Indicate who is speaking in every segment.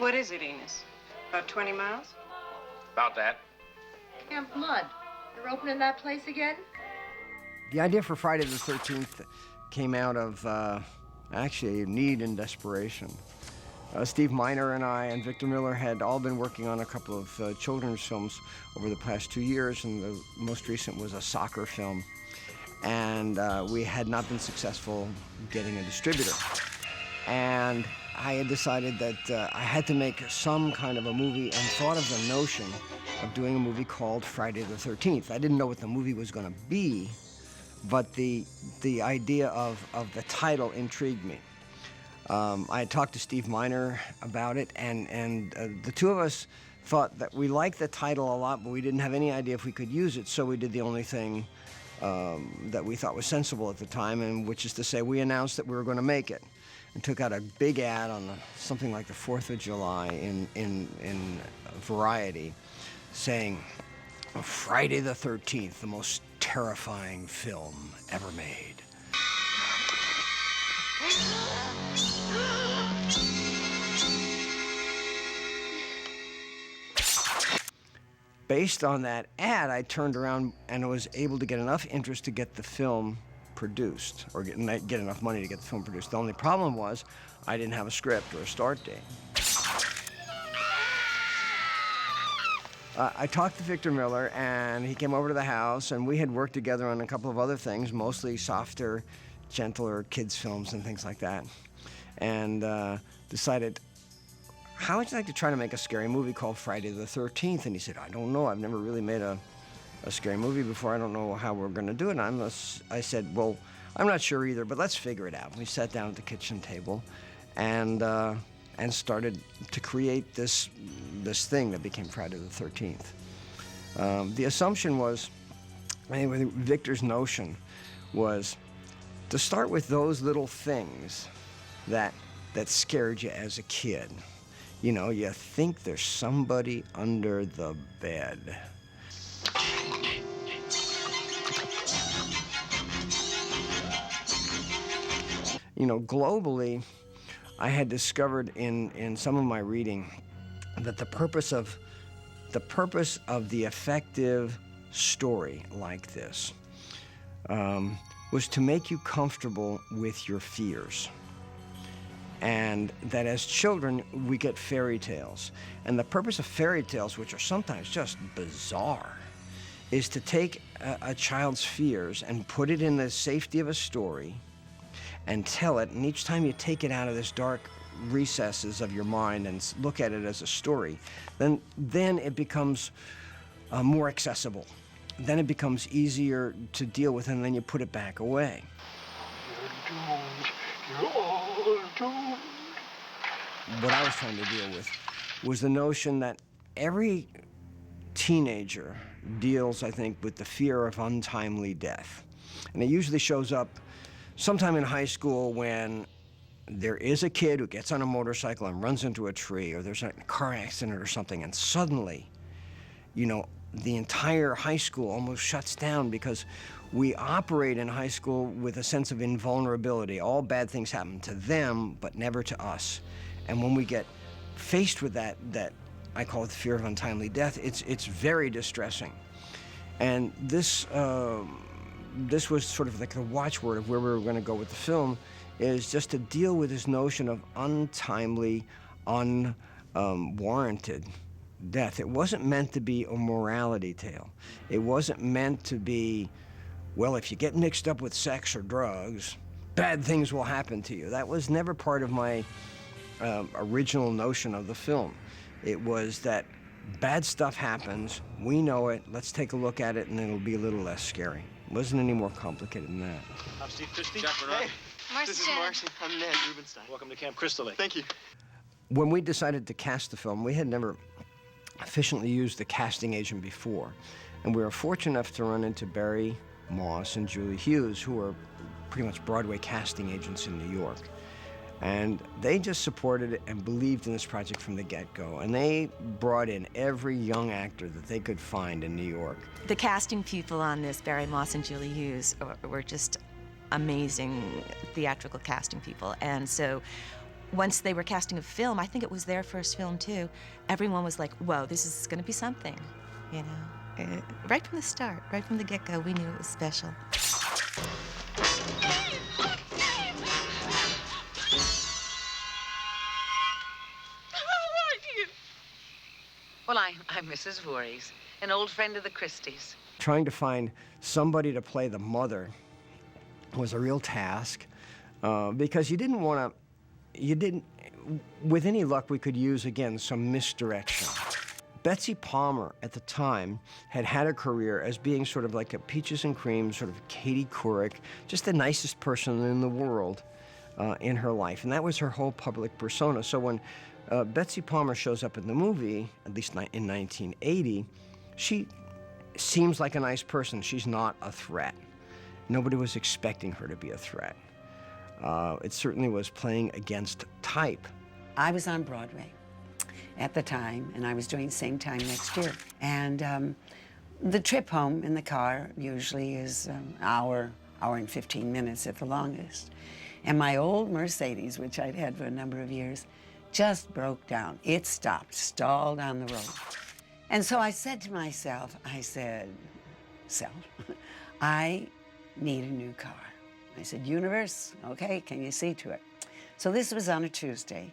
Speaker 1: What is it, Enos? About 20 miles?
Speaker 2: About that.
Speaker 3: Camp Blood. They're opening that place again?
Speaker 4: The idea for Friday the 13th came out of actually a need and desperation. Steve Miner and I and Victor Miller had all been working on a couple of children's films over the past 2 years, and the most recent was a soccer film. And we had not been successful getting a distributor. And I had decided that I had to make some kind of a movie and thought of the notion of doing a movie called Friday the 13th. I didn't know what the movie was going to be, but the idea of the title intrigued me. I had talked to Steve Miner about it, and the two of us thought that we liked the title a lot, but we didn't have any idea if we could use it, so we did the only thing that we thought was sensible at the time, and which is to say we announced that we were going to make it, and took out a big ad on something like the 4th of July in Variety, saying, Friday the 13th, the most terrifying film ever made. Based on that ad, I turned around and was able to get enough interest to get the film produced, or get enough money to get the film produced. The only problem was I didn't have a script or a start date. I talked to Victor Miller, and he came over to the house, and we had worked together on a couple of other things, mostly softer, gentler kids' films and things like that, and decided, how would you like to try to make a scary movie called Friday the 13th? And he said, I don't know. I've never really made a scary movie before. I don't know how we're going to do it. I said, well, I'm not sure either, but let's figure it out. We sat down at the kitchen table and started to create this thing that became Friday the 13th. The assumption was, anyway, Victor's notion was to start with those little things that scared you as a kid. You know, you think there's somebody under the bed. You know, globally, I had discovered in some of my reading that the purpose of the effective story like this was to make you comfortable with your fears. And that as children, we get fairy tales. And the purpose of fairy tales, which are sometimes just bizarre, is to take a child's fears and put it in the safety of a story and tell it. And each time you take it out of this dark recesses of your mind and look at it as a story, then it becomes more accessible. Then it becomes easier to deal with, and then you put it back away.
Speaker 5: You're doomed. You're all doomed.
Speaker 4: What I was trying to deal with was the notion that every teenager deals, I think, with the fear of untimely death. And it usually shows up sometime in high school when there is a kid who gets on a motorcycle and runs into a tree, or there's a car accident or something, and suddenly, you know, the entire high school almost shuts down because we operate in high school with a sense of invulnerability. All bad things happen to them, but never to us. And when we get faced with that I call it the fear of untimely death, it's very distressing. And this was sort of like the watchword of where we were going to go with the film, is just to deal with this notion of untimely, unwarranted death. It wasn't meant to be a morality tale. It wasn't meant to be, well, if you get mixed up with sex or drugs, bad things will happen to you. That was never part of my original notion of the film. It was that bad stuff happens, we know it, let's take a look at it, and it'll be a little less scary. It wasn't any more complicated than that.
Speaker 5: I'm Steve Christie.
Speaker 2: Jack Bernard.
Speaker 5: Hey, this is Marcy. I'm Ned Rubenstein.
Speaker 2: Welcome to Camp Crystal Lake.
Speaker 5: Thank you.
Speaker 4: When we decided to cast the film, we had never efficiently used a casting agent before. And we were fortunate enough to run into Barry Moss and Julie Hughes, who are pretty much Broadway casting agents in New York. And they just supported it and believed in this project from the get-go. And they brought in every young actor that they could find in New York.
Speaker 6: The casting people on this, Barry Moss and Julie Hughes, were just amazing theatrical casting people. And so once they were casting a film, I think it was their first film too, everyone was like, whoa, this is going to be something, you know? Right from the start, right from the get-go, we knew it was special.
Speaker 7: Well, I'm Mrs. Voorhees, an old friend of the Christies.
Speaker 4: Trying to find somebody to play the mother was a real task because with any luck, we could use, again, some misdirection. Betsy Palmer, at the time, had a career as being sort of like a peaches and cream, sort of Katie Couric, just the nicest person in the world in her life. And that was her whole public persona. So when Betsy Palmer shows up in the movie, at least in 1980, she seems like a nice person. She's not a threat. Nobody was expecting her to be a threat. It certainly was playing against type.
Speaker 8: I was on Broadway at the time, and I was doing same time next year. And the trip home in the car usually is hour and 15 minutes at the longest. And my old Mercedes, which I'd had for a number of years, just broke down. It stopped, stalled on the road. And so I said to myself, self, I need a new car. I said, universe, okay, can you see to it? So this was on a Tuesday,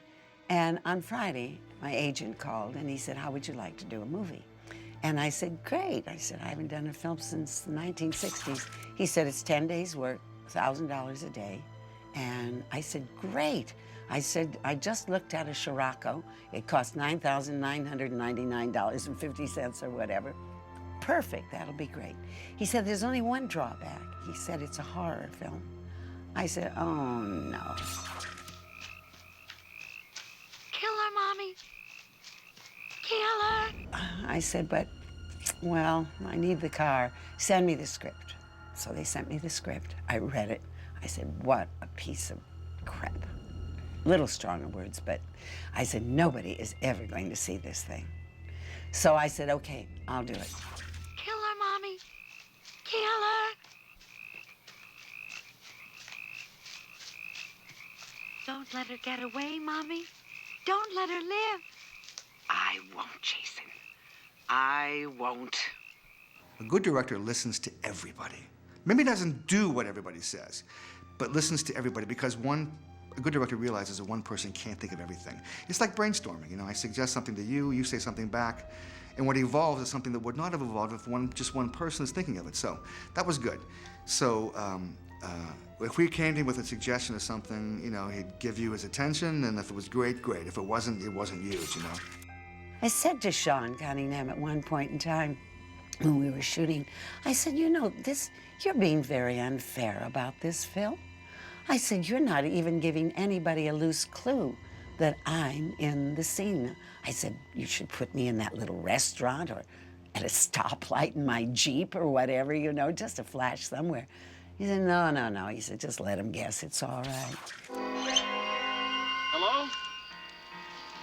Speaker 8: and on Friday, my agent called and he said, how would you like to do a movie? And I said, great. I said, I haven't done a film since the 1960s. He said, it's 10 days work, $1,000 a day. And I said, great. I said, I just looked at a Scirocco. It cost $9,999.50 or whatever. Perfect, that'll be great. He said, there's only one drawback. He said, it's a horror film. I said, oh, no.
Speaker 3: Kill her, Mommy. Kill her.
Speaker 8: I said, but, well, I need the car. Send me the script. So they sent me the script. I read it. I said, what a piece of crap. Little stronger words, but I said, nobody is ever going to see this thing. So I said, okay, I'll do it.
Speaker 3: Kill her, Mommy. Kill her. Don't let her get away, Mommy. Don't let her live.
Speaker 7: I won't, Jason. I won't.
Speaker 9: A good director listens to everybody. Maybe doesn't do what everybody says, but listens to everybody because a good director realizes that one person can't think of everything. It's like brainstorming, you know, I suggest something to you, you say something back, and what evolves is something that would not have evolved if just one person is thinking of it. So that was good. So if we came to him with a suggestion of something, you know, he'd give you his attention, and if it was great, great. If it wasn't huge, you know.
Speaker 8: I said to Sean Cunningham at one point in time when we were shooting, I said, you know, you're being very unfair about this film. I said, you're not even giving anybody a loose clue that I'm in the scene. I said, you should put me in that little restaurant or at a stoplight in my Jeep or whatever, you know, just a flash somewhere. He said, no, no, no. He said, just let him guess. It's all right.
Speaker 2: Hello?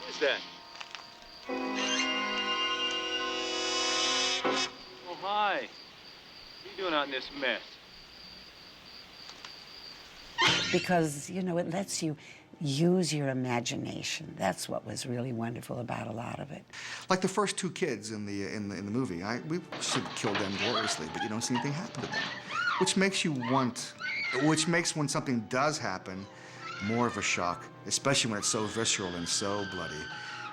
Speaker 2: Who's that? Oh, hi. What are you doing out in this mess?
Speaker 8: Because, you know, it lets you use your imagination. That's what was really wonderful about a lot of it.
Speaker 9: Like the first two kids in the movie, we should kill them gloriously, but you don't see anything happen to them, which makes when something does happen more of a shock, especially when it's so visceral and so bloody.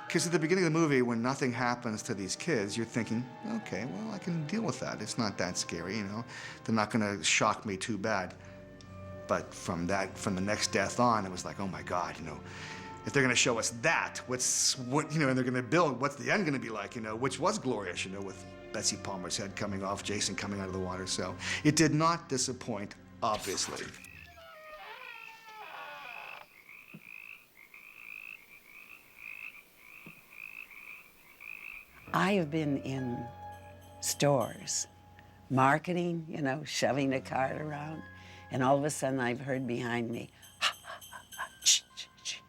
Speaker 9: Because at the beginning of the movie, when nothing happens to these kids, you're thinking, okay, well, I can deal with that. It's not that scary, you know. They're not going to shock me too bad. But from the next death on, it was like, oh my God, you know, if they're going to show us that, and they're going to build, what's the end going to be like, you know, which was glorious, you know, with Betsy Palmer's head coming off, Jason coming out of the water. So it did not disappoint, obviously.
Speaker 8: I have been in stores, marketing, you know, shoving a cart around. And all of a sudden, I've heard behind me, ha, ha, ha, ha, ch, ch, ch.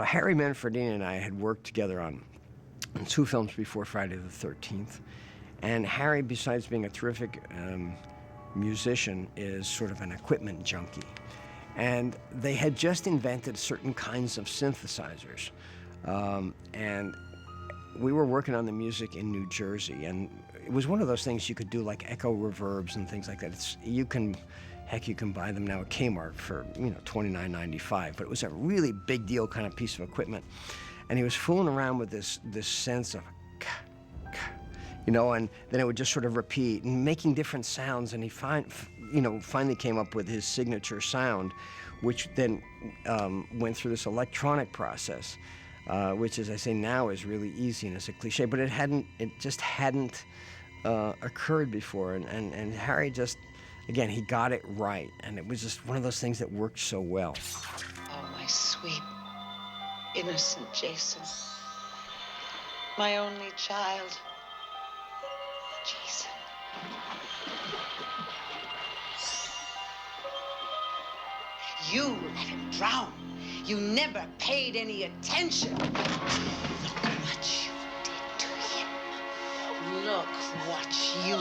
Speaker 4: Harry Manfredini and I had worked together on two films before Friday the 13th. And Harry, besides being a terrific musician, is sort of an equipment junkie. And they had just invented certain kinds of synthesizers. And we were working on the music in New Jersey, and it was one of those things you could do, like echo reverbs and things like that. You can buy them now at Kmart for, $29.95, but it was a really big deal kind of piece of equipment. And he was fooling around with this sense of and then it would just sort of repeat and making different sounds, and he finally came up with his signature sound, which then went through this electronic process, which, as I say now, is really easy and it's a cliche, but it just hadn't occurred before, and Harry just, again, he got it right, and it was just one of those things that worked so well.
Speaker 7: Oh, my sweet, innocent Jason. My only child. Jason. You let him drown. You never paid any attention. Look what you did to him. Look what you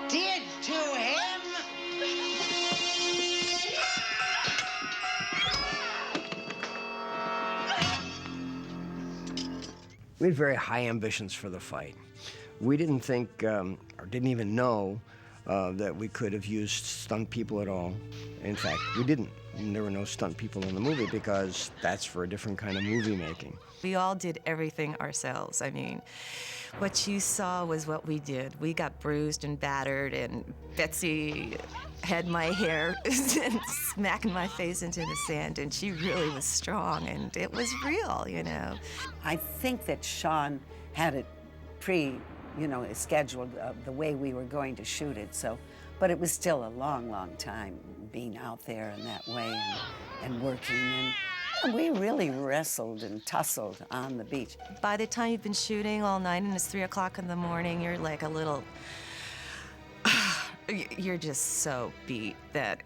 Speaker 7: did to him.
Speaker 4: We had very high ambitions for the fight. We didn't think, or didn't even know, that we could have used stunt people at all. In fact, we didn't. There were no stunt people in the movie because that's for a different kind of movie making.
Speaker 6: We all did everything ourselves. I mean, what you saw was what we did. We got bruised and battered, and Betsy had my hair and smacking my face into the sand, and she really was strong, and it was real,
Speaker 8: I think that Sean had it scheduled the way we were going to shoot it. But it was still a long, long time being out there in that way and working. And we really wrestled and tussled on the beach.
Speaker 6: By the time you've been shooting all night and it's 3 o'clock in the morning, you're like a little, you're just so beat that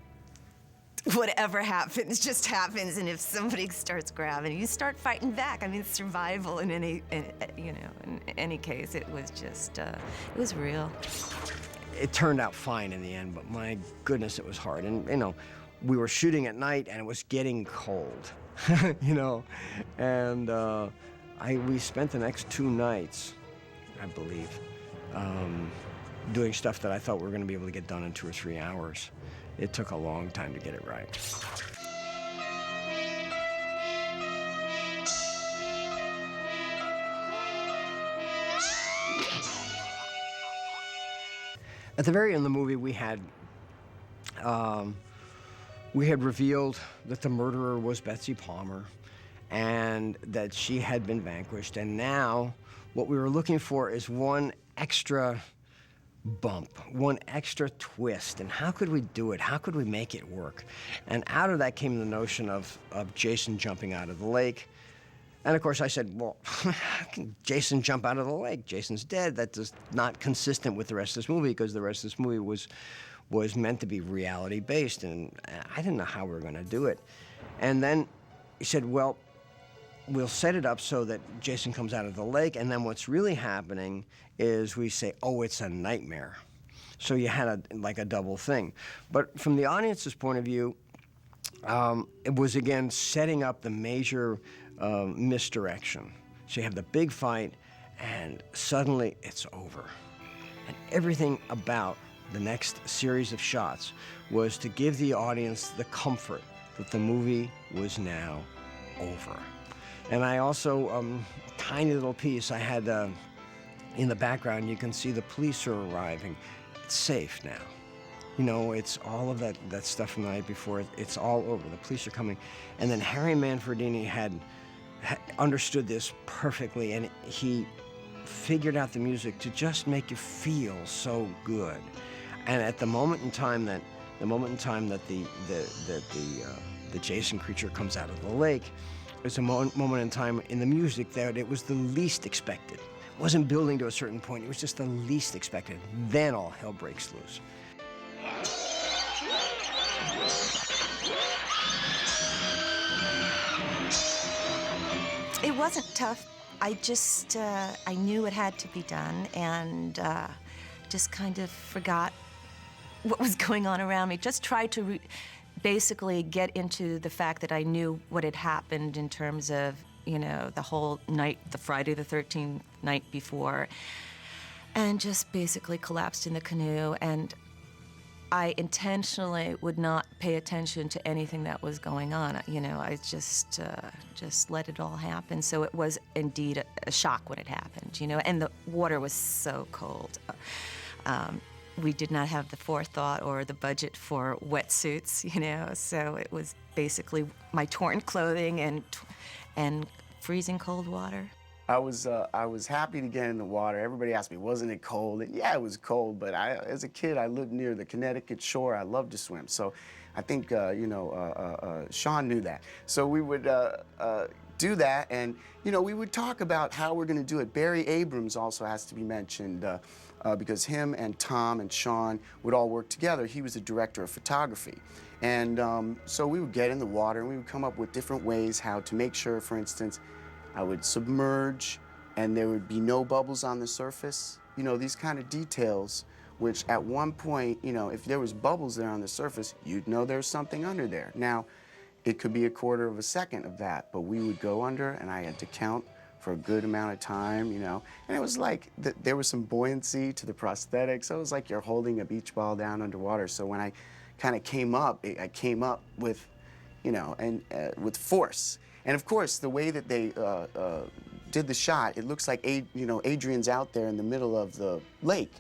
Speaker 6: whatever happens just happens, and if somebody starts grabbing, you start fighting back. I mean, survival in any case, it was just, it was real.
Speaker 4: It turned out fine in the end, but my goodness, it was hard. And we were shooting at night, and it was getting cold, And we spent the next 2 nights, I believe, doing stuff that I thought we were going to be able to get done in 2 or 3 hours. It took a long time to get it right. At the very end of the movie, we had revealed that the murderer was Betsy Palmer and that she had been vanquished. And now what we were looking for is one extra bump, one extra twist. And how could we do it? How could we make it work? And out of that came the notion of Jason jumping out of the lake. And of course I said, well, how can Jason jump out of the lake? Jason's dead. That is not consistent with the rest of this movie, because the rest of this movie was meant to be reality-based, and I didn't know how we were going to do it. And then he said, well, we'll set it up so that Jason comes out of the lake, and then what's really happening is we say, oh, it's a nightmare. So you had a double thing. But from the audience's point of view, it was, again, setting up the major misdirection. So you have the big fight, and suddenly it's over. And everything about the next series of shots was to give the audience the comfort that the movie was now over. And I also, tiny little piece, I had in the background, you can see the police are arriving. It's safe now. It's all of that stuff from the night before. It's all over. The police are coming. And then Harry Manfredini had understood this perfectly, and he figured out the music to just make you feel so good. And at the moment in time that the Jason creature comes out of the lake, it's a moment in time in the music that it was the least expected. It wasn't building to a certain point. It was just the least expected. Then all hell breaks loose.
Speaker 6: It wasn't tough. I just, I knew it had to be done, and just kind of forgot what was going on around me. Just tried to basically get into the fact that I knew what had happened in terms of, you know, the whole night, the Friday the 13th night before, and just basically collapsed in the canoe. And I intentionally would not pay attention to anything that was going on. You know, I just let it all happen. So it was indeed a shock what had happened, you know, and the water was so cold. We did not have the forethought or the budget for wetsuits, you know, so it was basically my torn clothing and freezing cold water.
Speaker 10: I was happy to get in the water. Everybody asked me, wasn't it cold? And yeah, it was cold, but as a kid, I lived near the Connecticut shore. I loved to swim, so I think, you know, Sean knew that. So we would do that, and, you know, we would talk about how we're going to do it. Barry Abrams also has to be mentioned, because him and Tom and Sean would all work together. He was the director of photography. And so we would get in the water, and we would come up with different ways how to make sure, for instance, I would submerge and there would be no bubbles on the surface. You know, these kind of details, which at one point, you know, if there was bubbles there on the surface, you'd know there's something under there. Now, it could be a quarter of a second of that, but we would go under and I had to count for a good amount of time, you know. And it was like, there was some buoyancy to the prosthetics. So it was like you're holding a beach ball down underwater. So when I kind of came up, I came up with, you know, and with force. And of course, the way that they did the shot, it looks like, you know, Adrian's out there in the middle of the lake,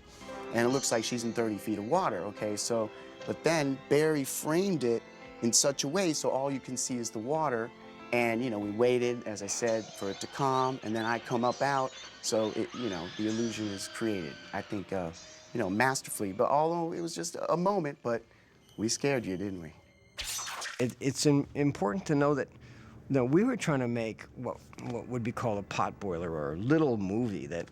Speaker 10: and it looks like she's in 30 feet of water, okay? So, but then Barry framed it in such a way so all you can see is the water, and, you know, we waited, as I said, for it to calm, and then I come up out, so it, you know, the illusion is created. I think, you know, masterfully. But although it was just a moment, but we scared you, didn't we?
Speaker 4: It's important to know that, no, we were trying to make what would be called a potboiler or a little movie that,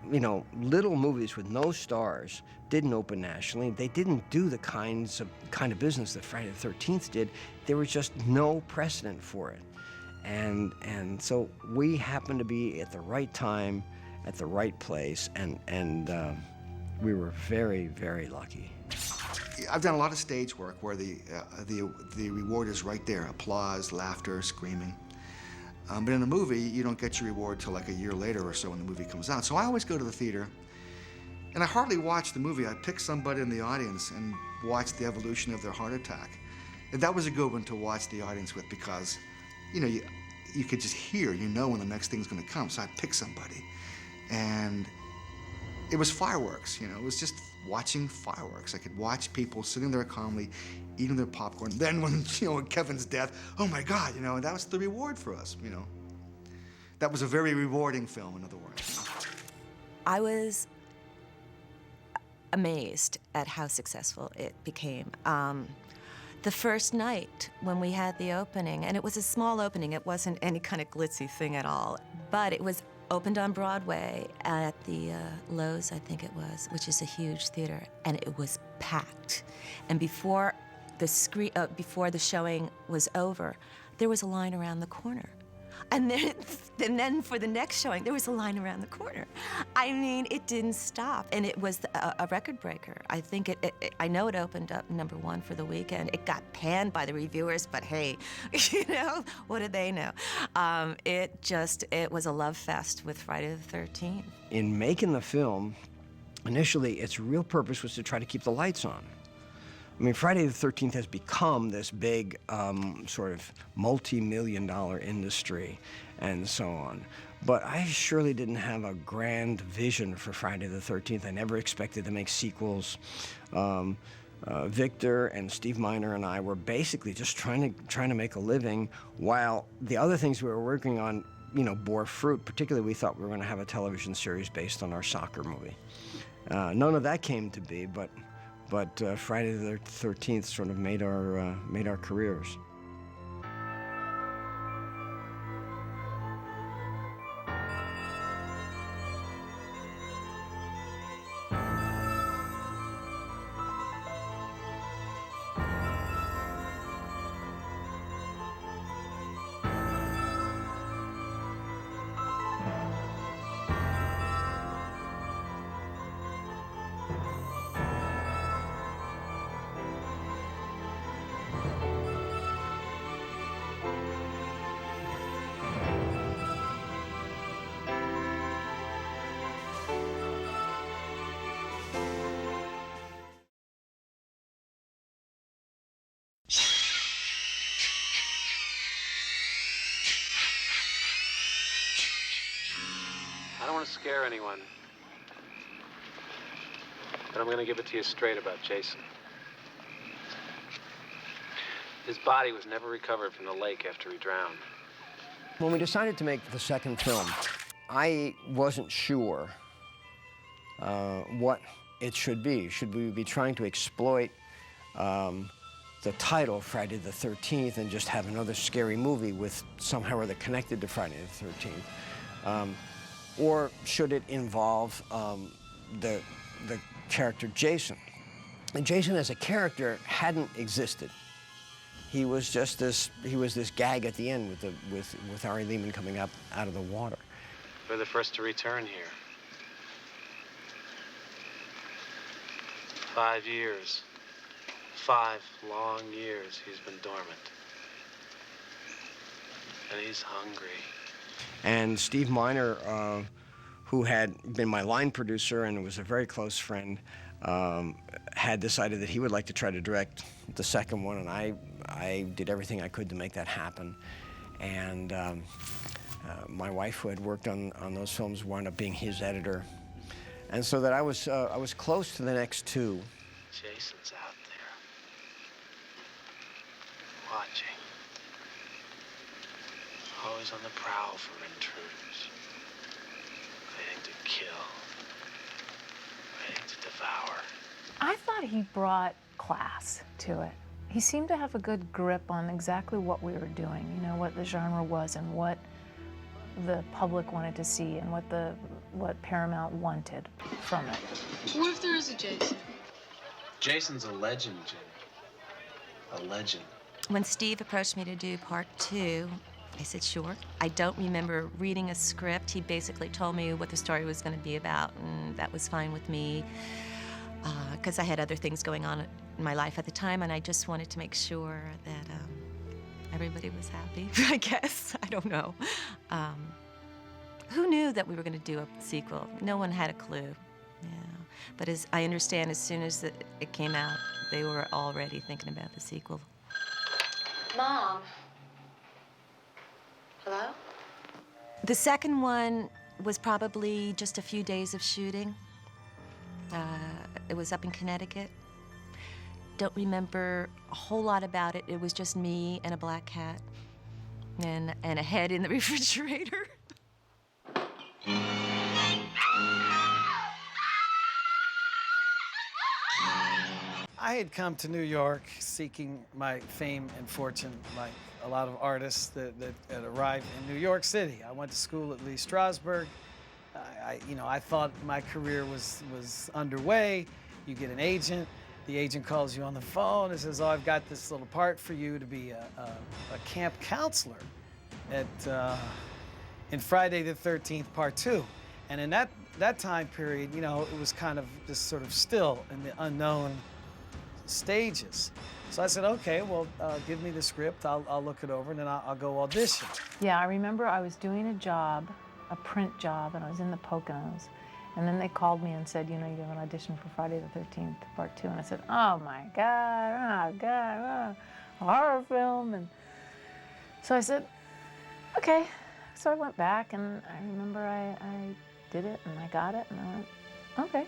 Speaker 4: you know, little movies with no stars didn't open nationally. They didn't do the kind of business that Friday the 13th did. There was just no precedent for it. And so we happened to be at the right time, at the right place, and we were very, very lucky.
Speaker 9: I've done a lot of stage work where the reward is right there, applause, laughter, screaming. But in a movie, you don't get your reward till like a year later or so when the movie comes out. So I always go to the theater, and I hardly watch the movie. I pick somebody in the audience and watch the evolution of their heart attack. And that was a good one to watch the audience with because, you know, you could just hear, you know when the next thing's gonna come. So I pick somebody, and it was fireworks, you know, it was just watching fireworks. I could watch people sitting there calmly, eating their popcorn. Then when, you know, Kevin's death, oh my God, you know, and that was the reward for us, you know. That was a very rewarding film, in other words.
Speaker 6: I was amazed at how successful it became. The first night when we had the opening, and it was a small opening, it wasn't any kind of glitzy thing at all, but it was opened on Broadway at the Lowe's, I think it was, which is a huge theater, and it was packed. And before the showing was over, there was a line around the corner. And then for the next showing, there was a line around the corner. I mean, it didn't stop, and it was a record breaker. I think I know it opened up #1 for the weekend. It got panned by the reviewers, but hey, you know, what did they know? It was a love fest with Friday the 13th.
Speaker 4: In making the film, initially, its real purpose was to try to keep the lights on. I mean, Friday the 13th has become this big sort of multi-million-dollar industry and so on. But I surely didn't have a grand vision for Friday the 13th. I never expected to make sequels. Victor and Steve Miner and I were basically just trying to make a living while the other things we were working on, you know, bore fruit. Particularly, we thought we were going to have a television series based on our soccer movie. None of that came to be, but Friday the 13th sort of made our careers.
Speaker 11: scare anyone. But I'm gonna give it to you straight about Jason. His body was never recovered from the lake after he drowned.
Speaker 4: When we decided to make the second film, I wasn't sure what it should be. Should we be trying to exploit the title, Friday the 13th, and just have another scary movie with somehow or other connected to Friday the 13th? Or should it involve the character Jason? And Jason as a character hadn't existed. He was just this gag at the end with Ari Lehman coming up out of the water.
Speaker 11: We're the first to return here. 5 years. 5 long years he's been dormant. And he's hungry.
Speaker 4: And Steve Miner, who had been my line producer and was a very close friend, had decided that he would like to try to direct the second one, and I did everything I could to make that happen. And my wife, who had worked on those films, wound up being his editor. And so that I was close to the next two.
Speaker 11: Jason's out there, watching, always on the prowl for intruders, waiting to kill, waiting to devour.
Speaker 12: I thought he brought class to it. He seemed to have a good grip on exactly what we were doing, you know, what the genre was and what the public wanted to see and what Paramount wanted from it.
Speaker 1: What if there is a Jason?
Speaker 11: Jason's a legend, Jim. A legend.
Speaker 6: When Steve approached me to do part 2, I said, sure. I don't remember reading a script. He basically told me what the story was going to be about, and that was fine with me, because I had other things going on in my life at the time, and I just wanted to make sure that everybody was happy, I guess. I don't know. Who knew that we were going to do a sequel? No one had a clue. Yeah. But as I understand, as soon as it came out, they were already thinking about the sequel.
Speaker 1: Mom. Hello?
Speaker 6: The second one was probably just a few days of shooting. It was up in Connecticut. Don't remember a whole lot about it. It was just me and a black cat and a head in the refrigerator.
Speaker 13: I had come to New York seeking my fame and fortune, like a lot of artists that had arrived in New York City. I went to school at Lee Strasberg. I thought my career was underway. You get an agent. The agent calls you on the phone and says, "Oh, I've got this little part for you to be a camp counselor in Friday the 13th, Part 2." And in that time period, you know, it was kind of just sort of still in the unknown stages. So I said, okay, well, give me the script. I'll look it over, and then I'll go audition.
Speaker 12: Yeah, I remember I was doing a job, a print job, and I was in the Poconos. And then they called me and said, you know, you have an audition for Friday the 13th, Part 2. And I said, oh my God, a horror film. And so I said, okay. So I went back, and I remember I did it, and I got it, and I went, okay.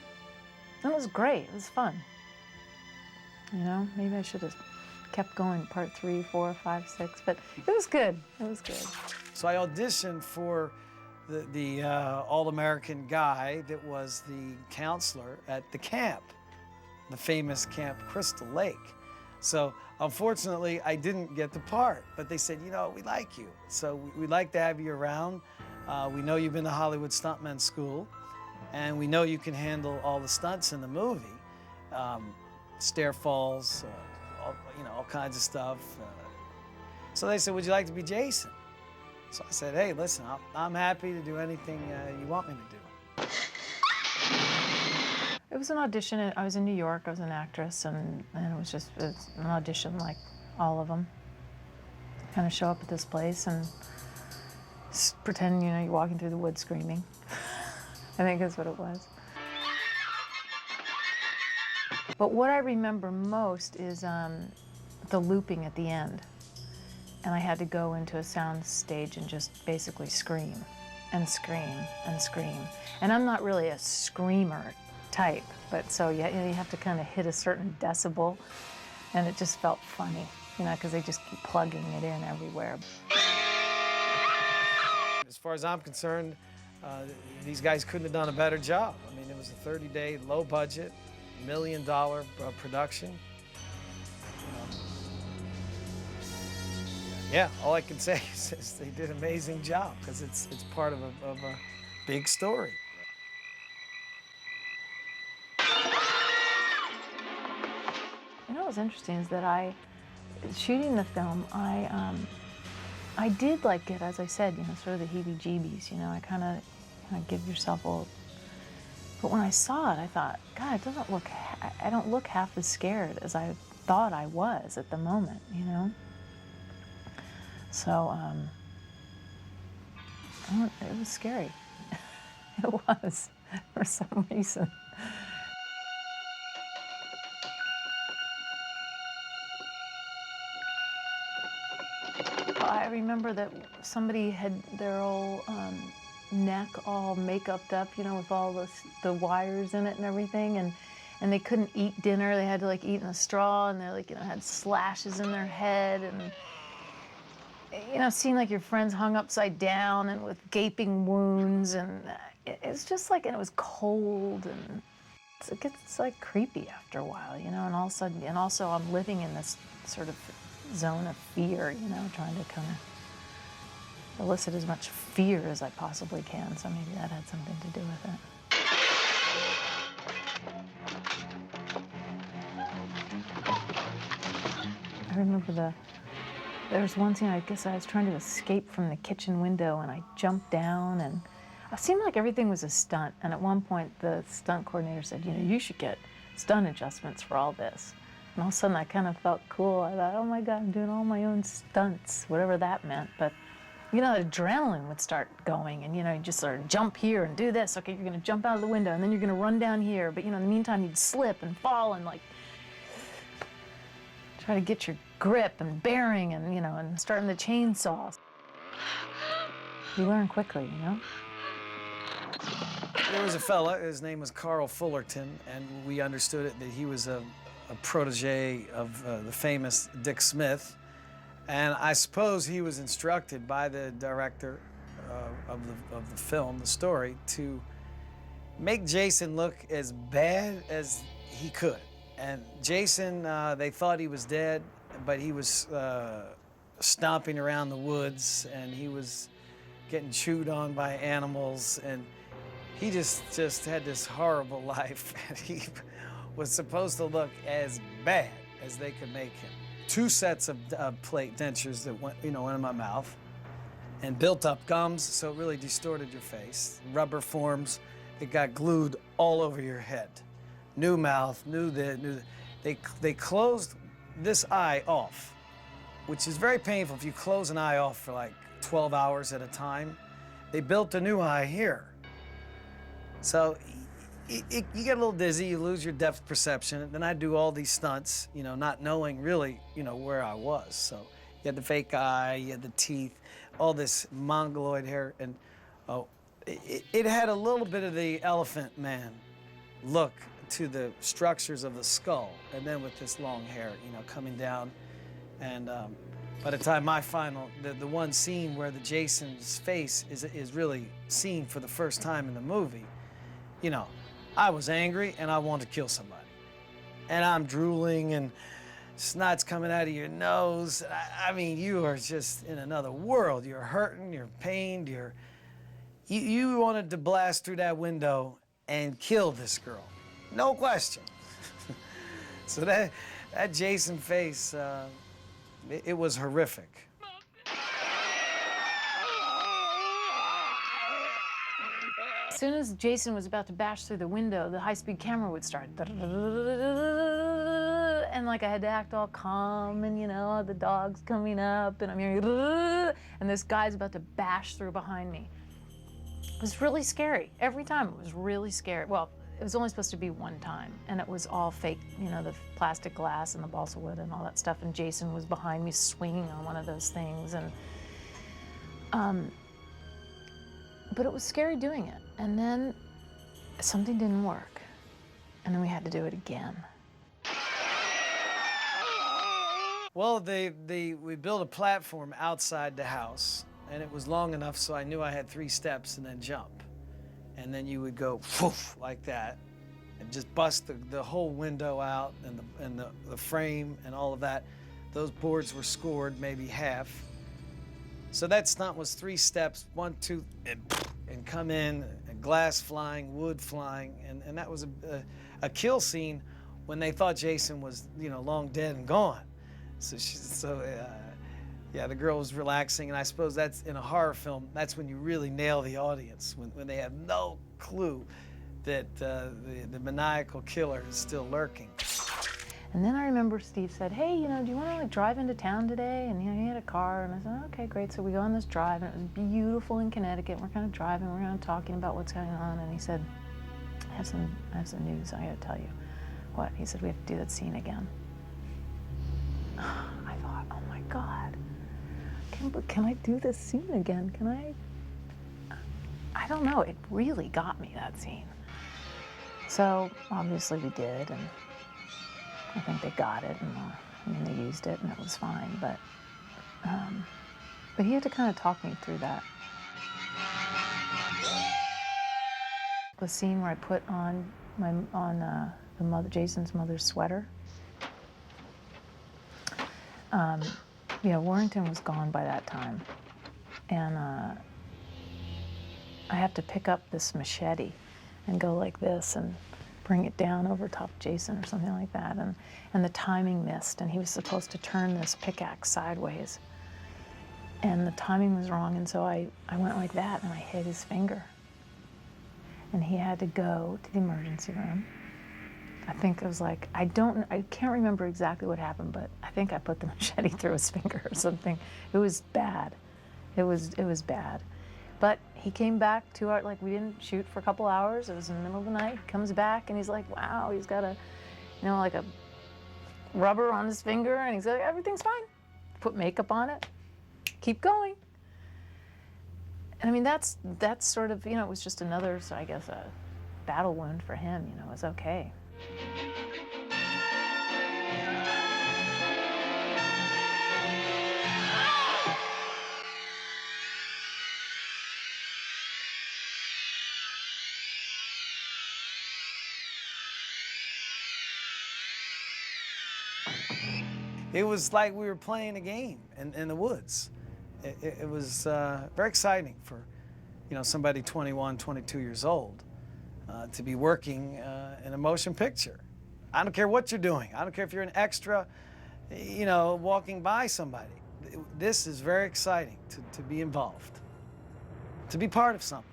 Speaker 12: And it was great. It was fun. You know, maybe I should have kept going, Part 3, 4, 5, 6, but it was good. It was good.
Speaker 13: So I auditioned for the all-American guy that was the counselor at the camp, the famous Camp Crystal Lake. So unfortunately, I didn't get the part, but they said, you know, we like you, so we'd like to have you around. We know you've been to Hollywood Stuntman School, and we know you can handle all the stunts in the movie. Stair falls, all kinds of stuff. So they said, would you like to be Jason? So I said, hey, listen, I'm happy to do anything you want me to do.
Speaker 12: It was an audition. I was in New York. I was an actress, and it was an audition like all of them. Kind of show up at this place and pretend, you know, you're walking through the woods screaming. I think that's what it was. But what I remember most is the looping at the end. And I had to go into a sound stage and just basically scream. and scream and scream. And I'm not really a screamer type, but so you have to kind of hit a certain decibel, and it just felt funny, you know, because they just keep plugging it in everywhere.
Speaker 13: As far as I'm concerned, these guys couldn't have done a better job. I mean, it was a 30-day, low-budget, $1 million production. Yeah, all I can say is they did an amazing job because it's part of a big story.
Speaker 12: You know what was interesting is that shooting the film, I did like get, as I said, you know, sort of the heebie-jeebies, you know, I kind of give yourself a, but when I saw it, I thought, God, it doesn't look, I don't look half as scared as I thought I was at the moment, you know? So, it was scary. It was, for some reason. I remember that somebody had their old neck all make-upped up, you know, with all the wires in it and everything, and they couldn't eat dinner. They had to like eat in a straw, and they like, you know, had slashes in their head, and you know, seeing like your friends hung upside down and with gaping wounds, and it's just like, and it was cold, and it gets like creepy after a while, you know, and all of a sudden, and also I'm living in this sort of zone of fear, you know, trying to kind of elicit as much fear as I possibly can, so maybe that had something to do with it. I remember there was one scene, I guess I was trying to escape from the kitchen window, and I jumped down, and it seemed like everything was a stunt, and at one point the stunt coordinator said, you know, you should get stunt adjustments for all this. And all of a sudden I kind of felt cool. I thought, oh my God, I'm doing all my own stunts, whatever that meant. But, you know, the adrenaline would start going, and, you know, you just sort of jump here and do this. Okay, you're gonna jump out of the window, and then you're gonna run down here. But, you know, in the meantime, you'd slip and fall and, like, try to get your grip and bearing and, you know, and starting the chainsaw. You learn quickly, you know?
Speaker 13: There was a fella, his name was Carl Fullerton, and we understood it that he was a protege of the famous Dick Smith. And I suppose he was instructed by the director of the film, the story, to make Jason look as bad as he could. And Jason, they thought he was dead, but he was stomping around the woods, and he was getting chewed on by animals, and he just had this horrible life, and he was supposed to look as bad as they could make him. 2 sets of plate dentures that went, you know, in my mouth, and built up gums, so it really distorted your face. Rubber forms that got glued all over your head. New mouth, they closed this eye off, which is very painful if you close an eye off for like 12 hours at a time. They built a new eye here. So you get a little dizzy, you lose your depth perception, and then I do all these stunts, you know, not knowing really, you know, where I was. So you had the fake eye, you had the teeth, all this mongoloid hair, and it had a little bit of the Elephant Man look to the structures of the skull, and then with this long hair, you know, coming down. And by the time my final, the one scene where the Jason's face is really seen for the first time in the movie, you know, I was angry and I wanted to kill somebody. And I'm drooling and snot's coming out of your nose. I mean, you are just in another world. You're hurting, you're pained, you wanted to blast through that window and kill this girl. No question. So that Jason face, it was horrific.
Speaker 12: As soon as Jason was about to bash through the window, the high-speed camera would start. And like I had to act all calm, and you know, the dog's coming up, and I'm hearing, and this guy's about to bash through behind me. It was really scary. Every time it was really scary. Well, it was only supposed to be one time, and it was all fake, you know, the plastic glass and the balsa wood and all that stuff, and Jason was behind me swinging on one of those things. And But it was scary doing it. And then something didn't work. And then we had to do it again.
Speaker 13: Well, we built a platform outside the house, and it was long enough so I knew I had 3 steps and then jump. And then you would go whoosh, like that, and just bust the whole window out and the frame and all of that. Those boards were scored, maybe half. So that stunt was 3 steps, 1, 2, and come in, and glass flying, wood flying, and that was a kill scene when they thought Jason was, you know, long dead and gone. Yeah, the girl was relaxing, and I suppose that's in a horror film. That's when you really nail the audience, when they have no clue that the maniacal killer is still lurking.
Speaker 12: And then I remember Steve said, hey, you know, do you want to like drive into town today? And you know, he had a car, and I said, okay, great. So we go on this drive, and it was beautiful in Connecticut. We're kind of driving, we're kind of talking about what's going on, and he said, I have some news I got to tell you. What? He said, we have to do that scene again. I thought, oh my God, can I do this scene again? Can I don't know, it really got me, that scene. So obviously we did, and I think they got it, and I mean, they used it, and it was fine, but he had to kind of talk me through that. The scene where I put on Jason's mother's sweater. You know, Warrington was gone by that time, and I have to pick up this machete and go like this and bring it down over top Jason or something like that, and the timing missed, and he was supposed to turn this pickaxe sideways, and the timing was wrong, and so I went like that, and I hit his finger, and he had to go to the emergency room. I think it was like, I can't remember exactly what happened, but I think I put the machete through his finger or something. It was bad. It was bad. But he came back 2 hours, like we didn't shoot for a couple hours. It was in the middle of the night. He comes back and he's like, wow, he's got a, you know, like a rubber on his finger, and he's like, everything's fine. Put makeup on it, keep going. And I mean, that's sort of, you know, it was just another, so I guess, a battle wound for him, you know, it was okay.
Speaker 13: It was like we were playing a game in the woods. It was very exciting for, you know, somebody 21, 22 years old to be working in a motion picture. I don't care what you're doing. I don't care if you're an extra, you know, walking by somebody. This is very exciting to be involved, to be part of something.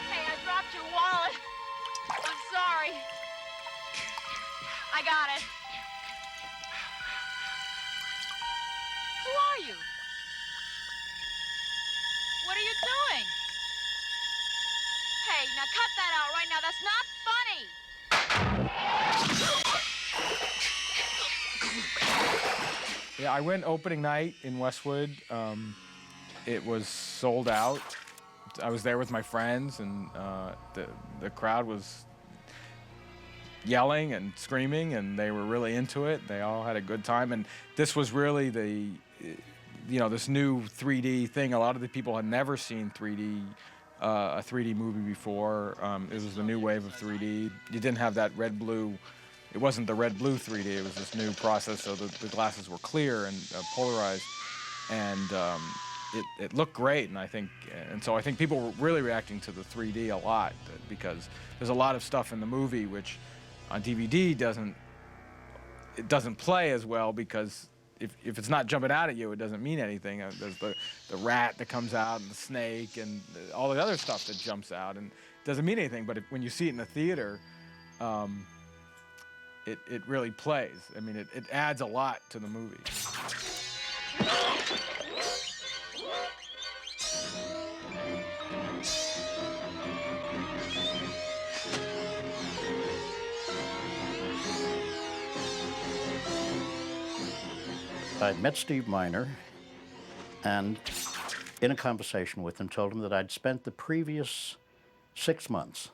Speaker 14: Hey, I dropped your wallet. I'm sorry. I got it. Who are you? What are you doing? Hey, now cut that out right now. That's not funny.
Speaker 15: Yeah, I went opening night in Westwood. It was sold out. I was there with my friends, and the crowd was yelling and screaming, and they were really into it. They all had a good time, and this was really this new 3D thing. A lot of the people had never seen a 3D movie before. It was the new wave of 3D. You didn't have that red-blue it wasn't the red-blue 3D, it was this new process, so the glasses were clear and polarized, and it looked great, and so I think people were really reacting to the 3D a lot, because there's a lot of stuff in the movie which on DVD doesn't play as well, because if it's not jumping out at you, it doesn't mean anything. There's the rat that comes out and the snake and all the other stuff that jumps out, and it doesn't mean anything. But when you see it in the theater, it really plays. I mean, it adds a lot to the movie.
Speaker 16: I'd met Steve Miner, and in a conversation with him, told him that I'd spent the previous 6 months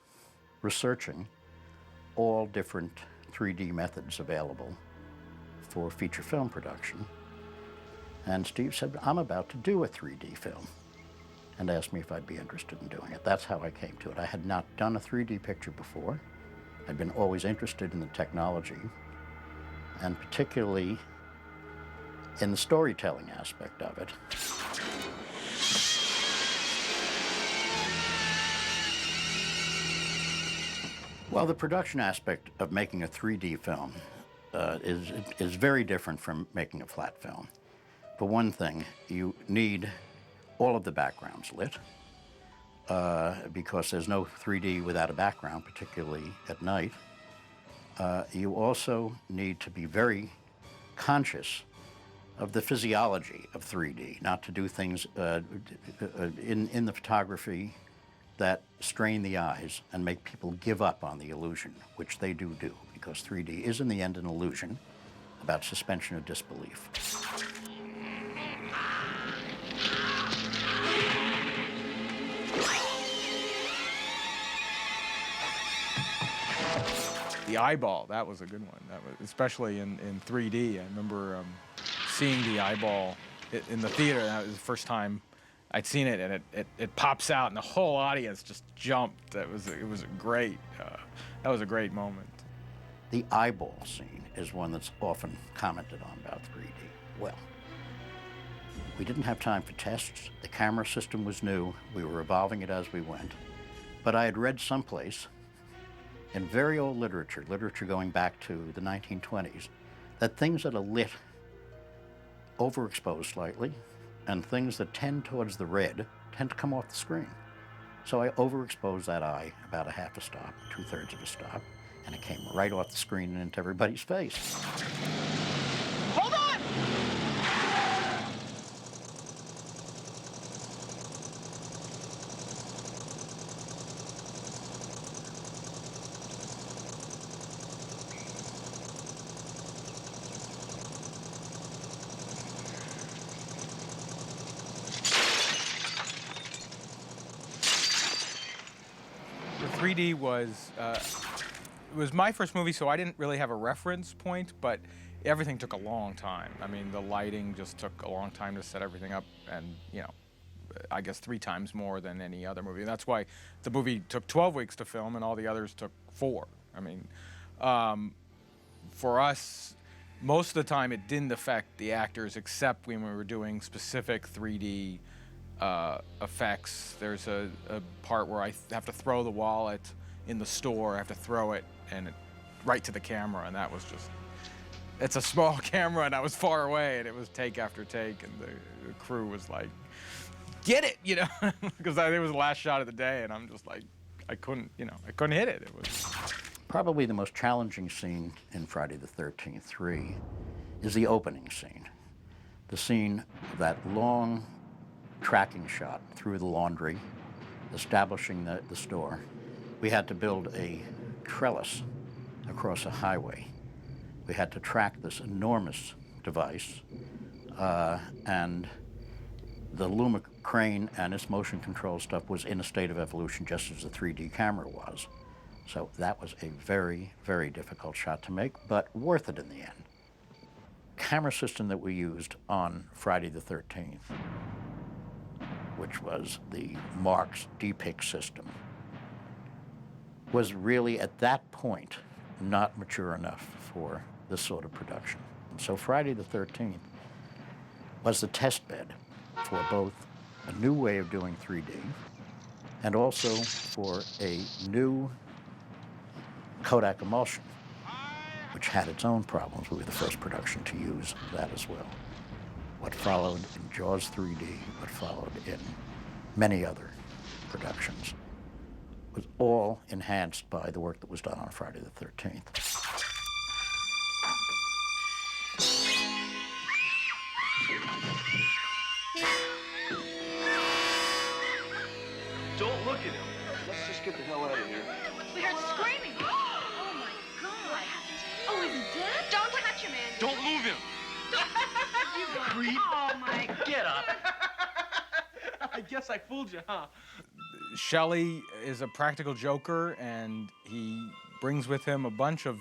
Speaker 16: researching all different 3D methods available for feature film production. And Steve said, I'm about to do a 3D film, and asked me if I'd be interested in doing it. That's how I came to it. I had not done a 3D picture before. I'd been always interested in the technology, and particularly in the storytelling aspect of it. Well, the production aspect of making a 3D film is very different from making a flat film. For one thing, you need all of the backgrounds lit, because there's no 3D without a background, particularly at night. You also need to be very conscious of the physiology of 3D, not to do things in the photography that strain the eyes and make people give up on the illusion, which they do, because 3D is in the end an illusion about suspension of disbelief.
Speaker 15: The eyeball, that was a good one. That was, especially in 3D. I remember seeing the eyeball in the theater. That was the first time I'd seen it, and it pops out, and the whole audience just jumped. It was a great. That was a great moment.
Speaker 16: The eyeball scene is one that's often commented on about 3D. Well, we didn't have time for tests. The camera system was new. We were evolving it as we went. But I had read someplace in very old literature going back to the 1920s, that things that are lit overexposed slightly, and things that tend towards the red tend to come off the screen. So I overexposed that eye about a half a stop, 2/3 of a stop, and it came right off the screen and into everybody's face.
Speaker 14: Hold on!
Speaker 15: The 3D was, it was my first movie, so I didn't really have a reference point, but everything took a long time. I mean, the lighting just took a long time to set everything up, and, you know, I guess 3 times more than any other movie. And that's why the movie took 12 weeks to film, and all the others took 4. I mean, for us, most of the time it didn't affect the actors, except when we were doing specific 3D effects. There's a part where I have to throw the wallet in the store. I have to throw it right to the camera, and that was just, it's a small camera, and I was far away, and it was take after take, and the crew was like, get it, you know, because it was the last shot of the day, and I'm just like, I couldn't hit it. It was
Speaker 16: probably the most challenging scene in Friday the 13th 3 is the opening scene. The scene, that long tracking shot through the laundry, establishing the store. We had to build a trellis across a highway. We had to track this enormous device, and the Luma crane and its motion control stuff was in a state of evolution just as the 3D camera was. So that was a very, very difficult shot to make, but worth it in the end. Camera system that we used on Friday the 13th, which was the Marx DPIC system, was really at that point not mature enough for this sort of production. So Friday the 13th was the test bed for both a new way of doing 3D and also for a new Kodak emulsion, which had its own problems. We were the first production to use that as well. What followed in Jaws 3D, what followed in many other productions, was all enhanced by the work that was done on Friday the 13th.
Speaker 5: Don't look at him. Let's just get the hell out of here.
Speaker 14: We heard screaming. Oh my God. Oh, is he dead? Don't touch him, Andy.
Speaker 5: Don't move him.
Speaker 14: You
Speaker 5: creep.
Speaker 14: Oh my.
Speaker 5: Get up.
Speaker 2: I guess I fooled you, huh?
Speaker 15: Shelley is a practical joker, and he brings with him a bunch of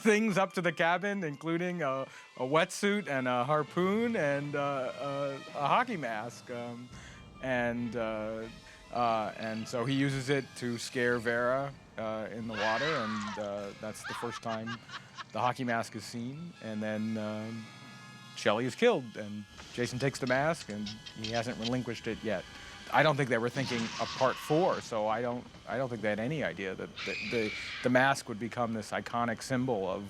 Speaker 15: things up to the cabin, including a wetsuit and a harpoon and a hockey mask. And so he uses it to scare Vera in the water, and that's the first time the hockey mask is seen. And then Shelley is killed, and Jason takes the mask, and he hasn't relinquished it yet. I don't think they were thinking of part 4, so I don't think they had any idea that the mask would become this iconic symbol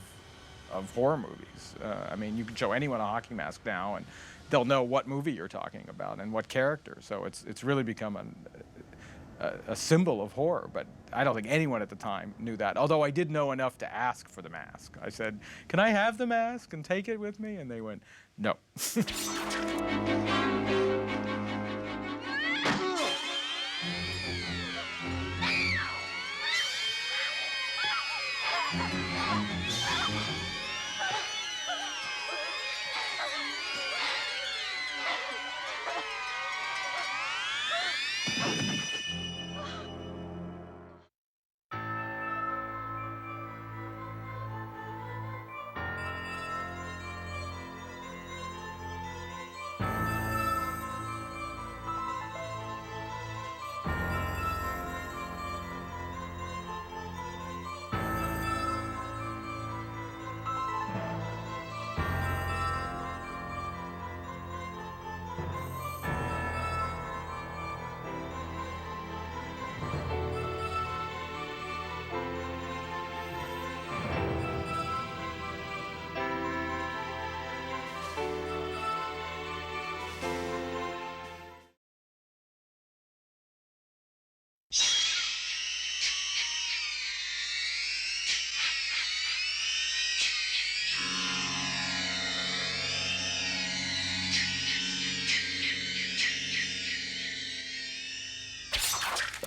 Speaker 15: of horror movies. I mean, you can show anyone a hockey mask now, and they'll know what movie you're talking about and what character. So it's really become a symbol of horror. But I don't think anyone at the time knew that. Although I did know enough to ask for the mask. I said, "Can I have the mask and take it with me?" And they went, "No."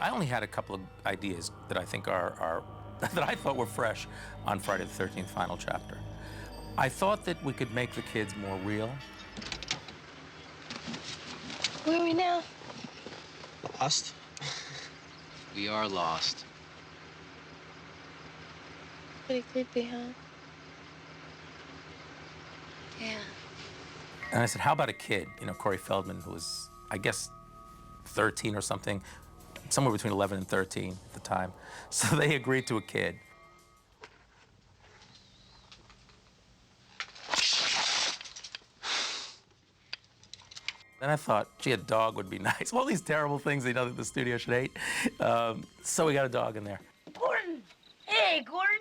Speaker 17: I only had a couple of ideas that I think are that I thought were fresh on Friday the 13th final chapter. I thought that we could make the kids more real.
Speaker 1: Where are we now?
Speaker 5: Lost?
Speaker 18: We are lost.
Speaker 1: Pretty creepy, huh? Yeah.
Speaker 17: And I said, how about a kid? You know, Corey Feldman, who was, I guess, 13 or something, somewhere between 11 and 13 at the time. So they agreed to a kid. Then I thought, gee, a dog would be nice. All these terrible things they know that the studio should hate. So we got a dog in there.
Speaker 14: Gordon! Hey, Gordon!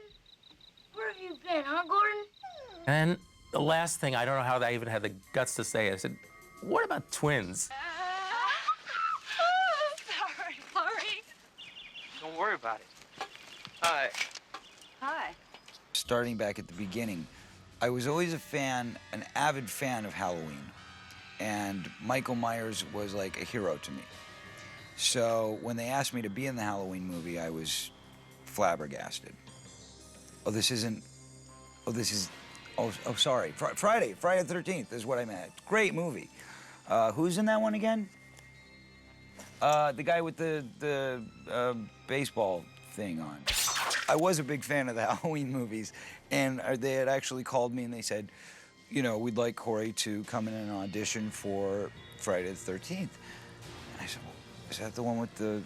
Speaker 14: Where have you been, huh, Gordon?
Speaker 17: And the last thing, I don't know how I even had the guts to say it. I said, what about twins?
Speaker 14: Sorry.
Speaker 5: Don't worry about it. Hi.
Speaker 14: Hi.
Speaker 19: Starting back at the beginning, I was always a fan, an avid fan of Halloween. And Michael Myers was like a hero to me. So when they asked me to be in the Halloween movie, I was flabbergasted. Oh, sorry. Friday the 13th is what I meant. Great movie. Who's in that one again? The guy with the baseball thing on. I was a big fan of the Halloween movies, and they had actually called me and they said, you know, we'd like Corey to come in and audition for Friday the 13th. And I said, well, is that the one with the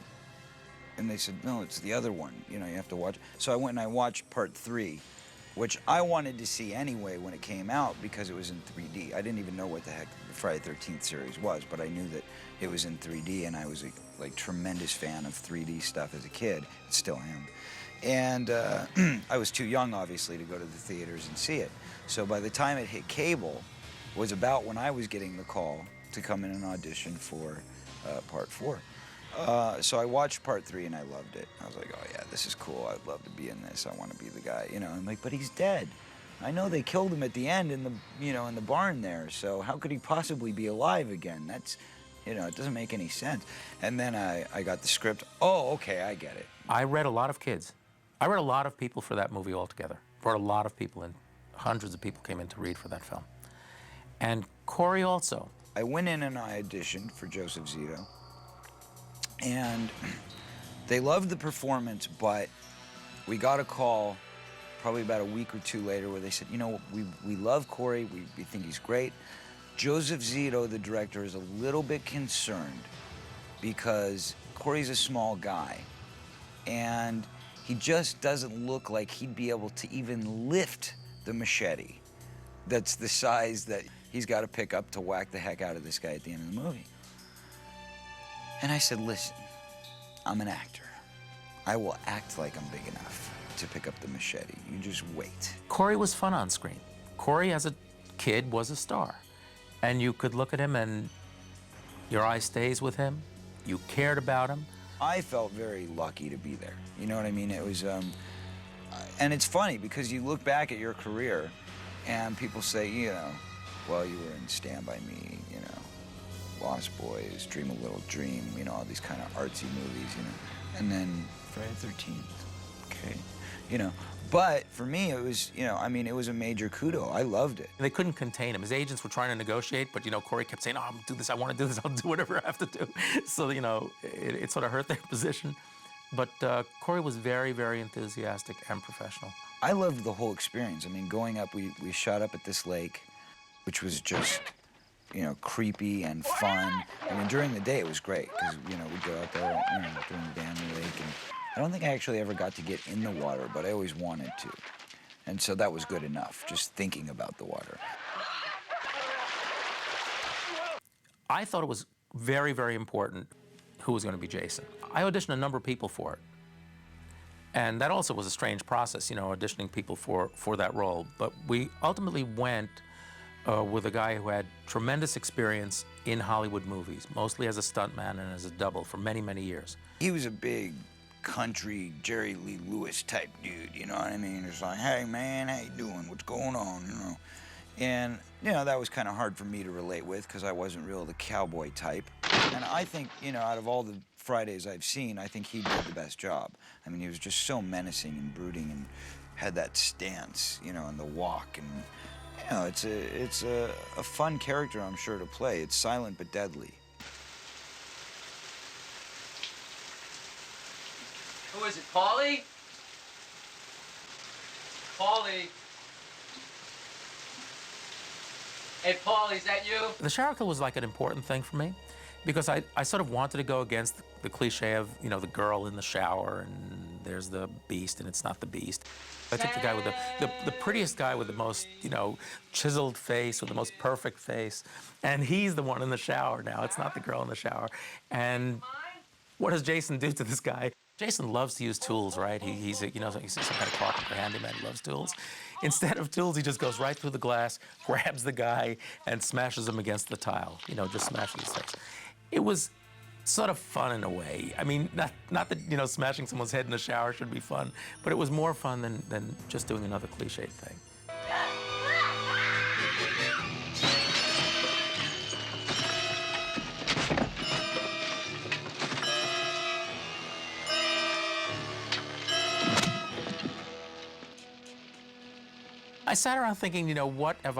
Speaker 19: And they said, no, it's the other one. You know, you have to watch. So I went and I watched part 3, which I wanted to see anyway when it came out because it was in 3D. I didn't even know what the heck the Friday the 13th series was, but I knew that it was in 3D, and I was a tremendous fan of 3D stuff as a kid. Still am. And I was too young, obviously, to go to the theaters and see it. So by the time it hit cable, was about when I was getting the call to come in and audition for part 4. So I watched part 3 and I loved it. I was like, oh yeah, this is cool. I'd love to be in this. I want to be the guy, you know. I'm like, but he's dead. I know they killed him at the end in the, you know, in the barn there. So how could he possibly be alive again? That's, you know, it doesn't make any sense. And then I got the script. Oh, okay, I get it.
Speaker 17: I read a lot of kids. I read a lot of people for that movie altogether. Brought a lot of people in. Hundreds of people came in to read for that film. And Corey also.
Speaker 19: I went in and I auditioned for Joseph Zito. And they loved the performance, but we got a call probably about a week or 2 later where they said, you know, we love Corey, we think he's great. Joseph Zito, the director, is a little bit concerned because Corey's a small guy, and he just doesn't look like he'd be able to even lift the machete that's the size that he's got to pick up to whack the heck out of this guy at the end of the movie. And I said, listen, I'm an actor. I will act like I'm big enough to pick up the machete. You just wait.
Speaker 17: Corey was fun on screen. Corey, as a kid, was a star. And you could look at him and your eye stays with him. You cared about him.
Speaker 19: I felt very lucky to be there. You know what I mean? It was, and it's funny because you look back at your career and people say, you know, well, you were in Stand By Me, you know, Lost Boys, Dream a Little Dream, you know, all these kind of artsy movies, you know. And then Friday the 13th, okay, you know. But for me, it was, you know, I mean, it was a major kudo. I loved it.
Speaker 17: They couldn't contain him. His agents were trying to negotiate, but, you know, Corey kept saying, oh, I'm gonna do this, I want to do this, I'll do whatever I have to do. So, you know, it sort of hurt their position. But Corey was very, very enthusiastic and professional.
Speaker 19: I loved the whole experience. I mean, going up, we shot up at this lake, which was just, you know, creepy and fun. I mean, during the day, it was great, because, you know, we'd go out there, you know, during the day on the lake, and I don't think I actually ever got to get in the water, but I always wanted to. And so that was good enough, just thinking about the water.
Speaker 17: I thought it was very, very important who was going to be Jason. I auditioned a number of people for it. And that also was a strange process, you know, auditioning people for that role. But we ultimately went with a guy who had tremendous experience in Hollywood movies, mostly as a stuntman and as a double for many, many years.
Speaker 19: He was a big country Jerry Lee Lewis type dude, you know what I mean? It's like, hey man, how you doing? What's going on, you know? And, you know, that was kind of hard for me to relate with because I wasn't real the cowboy type. And I think, you know, out of all the Fridays I've seen, I think he did the best job. I mean, he was just so menacing and brooding and had that stance, you know, and the walk. And, you know, it's a fun character, I'm sure, to play. It's silent but deadly.
Speaker 18: Who is it, Paulie? Paulie? Hey, Paulie, is that you?
Speaker 17: The shower kill was like an important thing for me because I sort of wanted to go against the cliche of, you know, the girl in the shower and there's the beast and it's not the beast. I took the guy with the prettiest guy with the most, you know, chiseled face, with the most perfect face, and he's the one in the shower now. It's not the girl in the shower. And what does Jason do to this guy? Jason loves to use tools, right? He's you know, he's some kind of carpenter handyman. He loves tools. Instead of tools, he just goes right through the glass, grabs the guy, and smashes him against the tile. You know, just smashes his face. It was sort of fun in a way. I mean, not that, you know, smashing someone's head in the shower should be fun, but it was more fun than just doing another cliche thing. I sat around thinking, you know, what is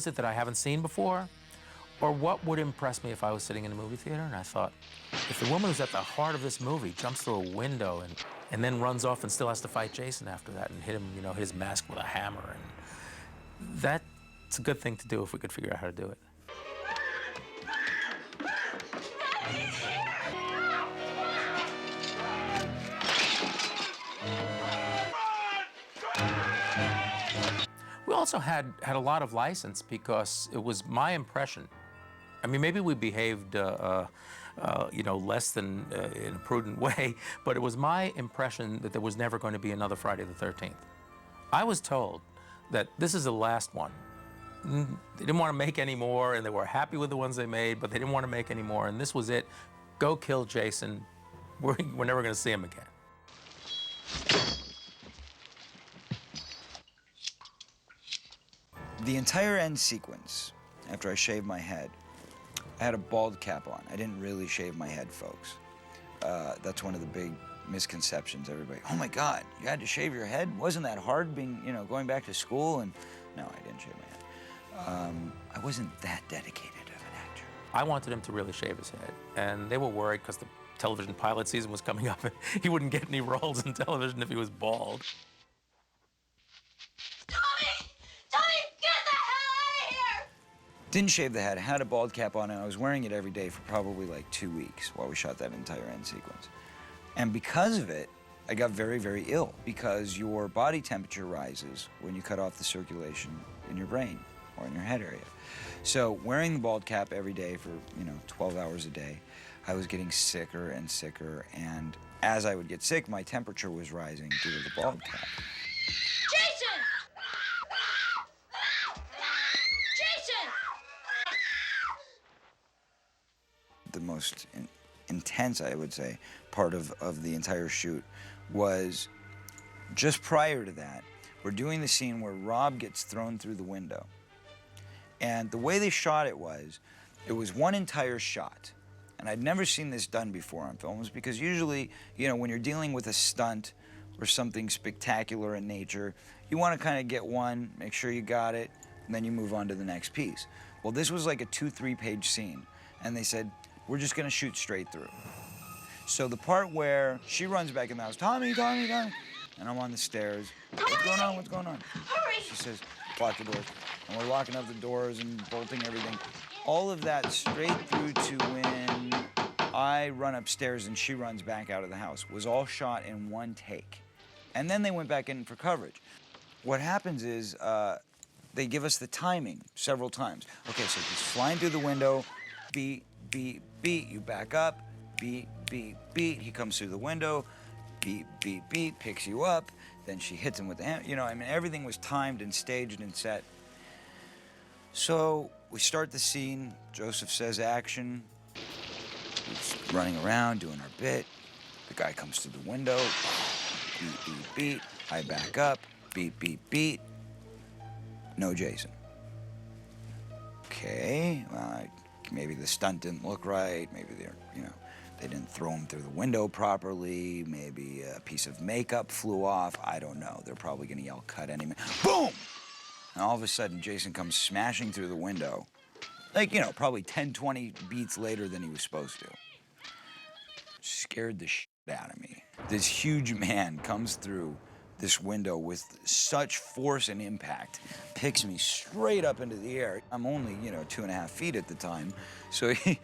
Speaker 17: it that I haven't seen before? Or what would impress me if I was sitting in a movie theater? And I thought, if the woman who's at the heart of this movie jumps through a window and then runs off and still has to fight Jason after that and hit him, you know, hit his mask with a hammer, and that's a good thing to do if we could figure out how to do it. also had a lot of license because it was my impression. I mean, maybe we behaved, less than in a prudent way, but it was my impression that there was never going to be another Friday the 13th. I was told that this is the last one. They didn't want to make any more, and they were happy with the ones they made, but they didn't want to make any more, and this was it. Go kill Jason. We're never going to see him again.
Speaker 19: The entire end sequence, after I shaved my head, I had a bald cap on. I didn't really shave my head, folks. That's one of the big misconceptions. Everybody, oh my God, you had to shave your head? Wasn't that hard being, going back to school? And no, I didn't shave my head. I wasn't that dedicated of an actor.
Speaker 17: I wanted him to really shave his head, and they were worried because the television pilot season was coming up, and he wouldn't get any roles in television if he was bald.
Speaker 19: Didn't shave the head, had a bald cap on, and I was wearing it every day for probably like 2 weeks while we shot that entire end sequence. And because of it, I got very, very ill because your body temperature rises when you cut off the circulation in your brain or in your head area. So wearing the bald cap every day for, 12 hours a day, I was getting sicker and sicker, and as I would get sick, my temperature was rising due to the bald cap.
Speaker 14: Jason! Jason!
Speaker 19: The most intense, I would say, part of the entire shoot was just prior to that, we're doing the scene where Rob gets thrown through the window. And the way they shot it was one entire shot. And I'd never seen this done before on films because usually, when you're dealing with a stunt or something spectacular in nature, you want to kind of get one, make sure you got it, and then you move on to the next piece. Well, this was like a 2-3 page scene. And they said, we're just going to shoot straight through. So the part where she runs back in the house, Tommy, Tommy, Tommy, and I'm on the stairs. What's going on? What's going on?
Speaker 14: Hurry!
Speaker 19: She says, lock the doors. And we're locking up the doors and bolting everything. All of that straight through to when I run upstairs and she runs back out of the house was all shot in one take. And then they went back in for coverage. What happens is they give us the timing several times. Okay, so he's flying through the window, beat, beat, beat, you back up, beat, beat, beat, he comes through the window, beat, beat, beat, picks you up, then she hits him with the hand. Everything was timed and staged and set. So we start the scene, Joseph says action, we're running around doing our bit, the guy comes through the window, beat, beat, beat, I back up, beat, beat, beat, no Jason. Okay, well, maybe the stunt didn't look right, maybe they didn't throw him through the window properly, maybe a piece of makeup flew off, I don't know. They're probably gonna yell, cut any minute. Boom! And all of a sudden, Jason comes smashing through the window, probably 10, 20 beats later than he was supposed to. Scared the shit out of me. This huge man comes through this window with such force and impact, picks me straight up into the air. I'm only, 2.5 feet at the time. So he,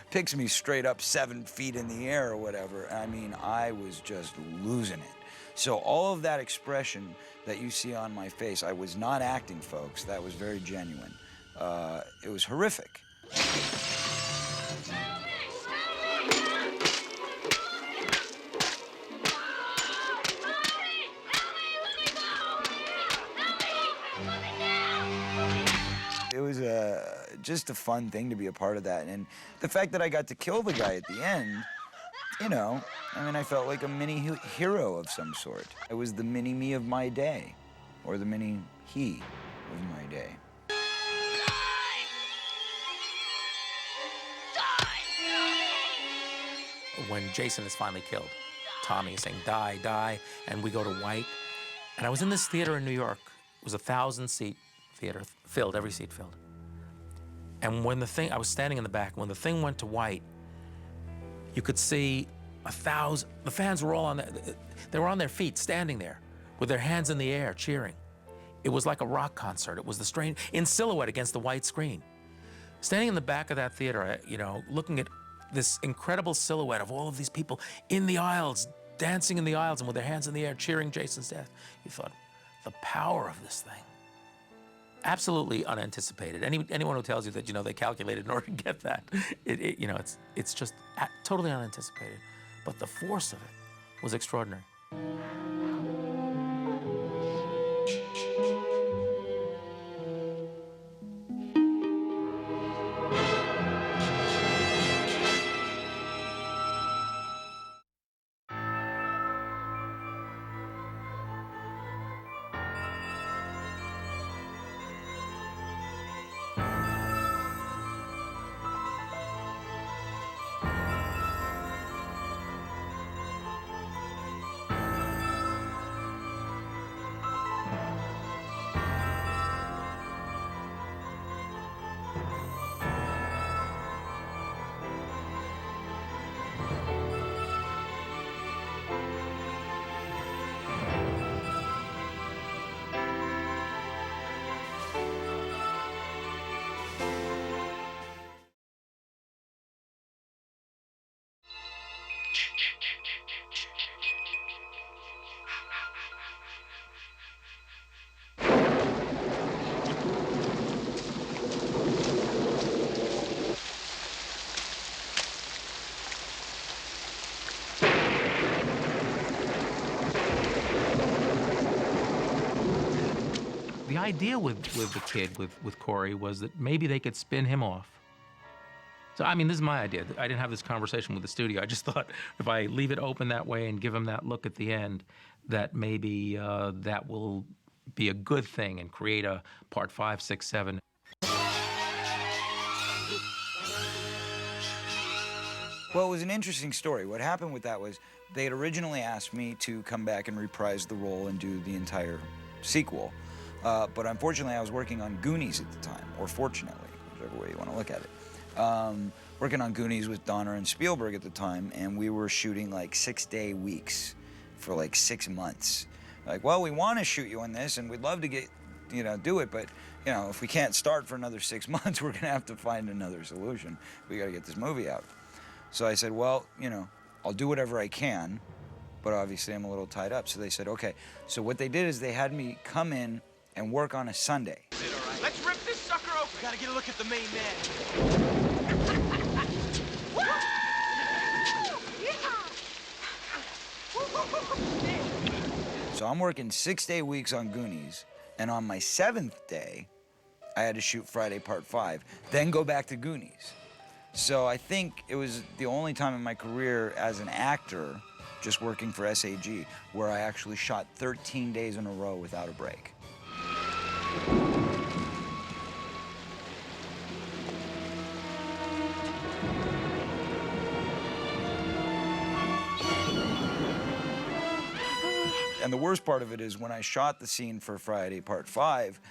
Speaker 19: picks me straight up 7 feet in the air or whatever. I mean, I was just losing it. So all of that expression that you see on my face, I was not acting, folks. That was very genuine. It was horrific. It was just a fun thing to be a part of that. And the fact that I got to kill the guy at the end, I felt like a mini hero of some sort. It was the mini me of my day, or the mini he of my day.
Speaker 17: When Jason is finally killed, Tommy is saying, die, die, and we go to white. And I was in this theater in New York. It was a 1,000-seat theater, filled, every seat filled. And when I was standing in the back, when the thing went to white, you could see 1,000, the fans were all they were on their feet, standing there, with their hands in the air, cheering. It was like a rock concert. It was the strain, in silhouette against the white screen. Standing in the back of that theater, looking at this incredible silhouette of all of these people in the aisles, dancing in the aisles and with their hands in the air, cheering Jason's death, you thought, the power of this thing. absolutely unanticipated. Anyone who tells you that, they calculated in order to get that, it's just totally unanticipated. But the force of it was extraordinary. The idea with the kid, with Corey, was that maybe they could spin him off. So, I mean, this is my idea. I didn't have this conversation with the studio. I just thought if I leave it open that way and give him that look at the end, that maybe that will be a good thing and create a part 5, 6, 7.
Speaker 19: Well, it was an interesting story. What happened with that was they had originally asked me to come back and reprise the role and do the entire sequel. But unfortunately, I was working on Goonies at the time, or fortunately, whichever way you want to look at it. Working on Goonies with Donner and Spielberg at the time, and we were shooting like 6-day weeks for like 6 months. Like, well, we want to shoot you on this, and we'd love to get, do it, but, if we can't start for another 6 months, we're going to have to find another solution. We got to get this movie out. So I said, well, I'll do whatever I can, but obviously I'm a little tied up. So they said, okay. So what they did is they had me come in and work on a Sunday.
Speaker 11: Let's rip this sucker open. We gotta get a look at the main man.
Speaker 19: So I'm working 6-day weeks on Goonies, and on my 7th day, I had to shoot Friday Part 5, then go back to Goonies. So I think it was the only time in my career as an actor, just working for SAG, where I actually shot 13 days in a row without a break. And the worst part of it is when I shot the scene for Friday Part 5,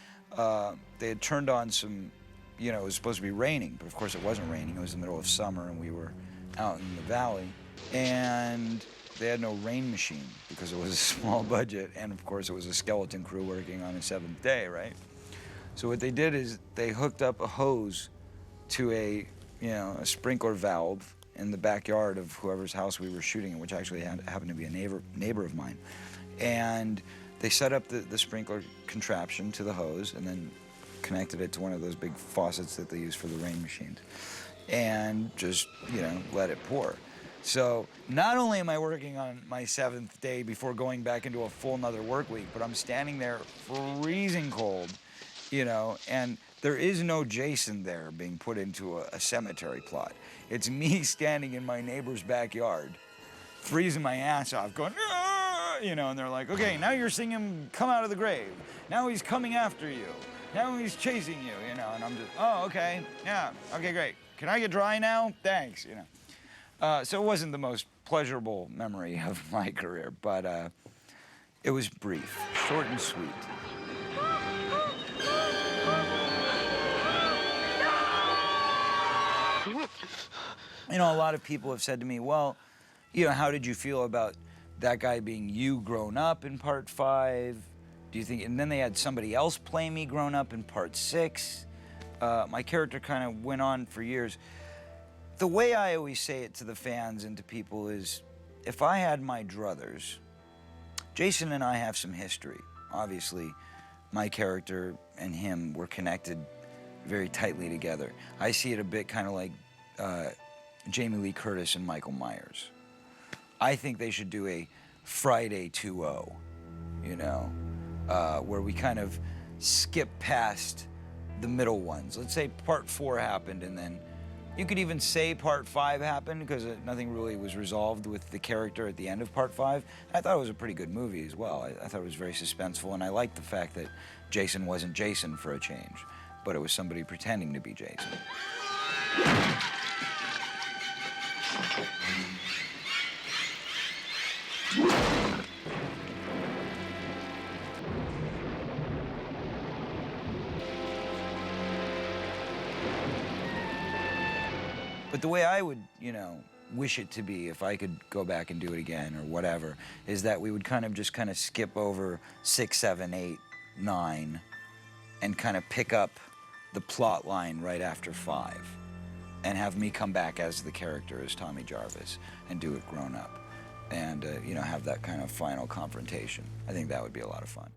Speaker 19: they had turned on some, it was supposed to be raining, but of course it wasn't raining. It was the middle of summer and we were out in the valley. And they had no rain machine because it was a small budget. And of course it was a skeleton crew working on a 7th day, right? So what they did is they hooked up a hose to a sprinkler valve in the backyard of whoever's house we were shooting in, which actually happened to be a neighbor of mine. And they set up the sprinkler contraption to the hose and then connected it to one of those big faucets that they use for the rain machines and just, let it pour. So not only am I working on my 7th day before going back into a full another work week, but I'm standing there freezing cold, and there is no Jason there being put into a cemetery plot. It's me standing in my neighbor's backyard, freezing my ass off, going, "Ah!" And they're like, okay, now you're seeing him come out of the grave. Now he's coming after you. Now he's chasing you, and I'm just, oh, okay, yeah, okay, great. Can I get dry now? Thanks, So it wasn't the most pleasurable memory of my career, but it was brief, short and sweet. A lot of people have said to me, well, how did you feel about that guy being you grown up in Part 5? Do you think, and then they had somebody else play me grown up in Part 6. My character kind of went on for years. The way I always say it to the fans and to people is, if I had my druthers, Jason and I have some history. Obviously, my character and him were connected very tightly together. I see it a bit kind of like Jamie Lee Curtis and Michael Myers. I think they should do a Friday 2-0, you know, where we kind of skip past the middle ones. Let's say part 4 happened, and then you could even say part 5 happened because nothing really was resolved with the character at the end of part 5. I thought it was a pretty good movie as well. I thought it was very suspenseful, and I liked the fact that Jason wasn't Jason for a change, but it was somebody pretending to be Jason. But the way I would, you know, wish it to be, if I could go back and do it again or whatever, is that we would kind of skip over 6, 7, 8, 9, and kind of pick up the plot line right after 5, and have me come back as the character, as Tommy Jarvis, and do it grown up, and you know, have that kind of final confrontation. I think that would be a lot of fun.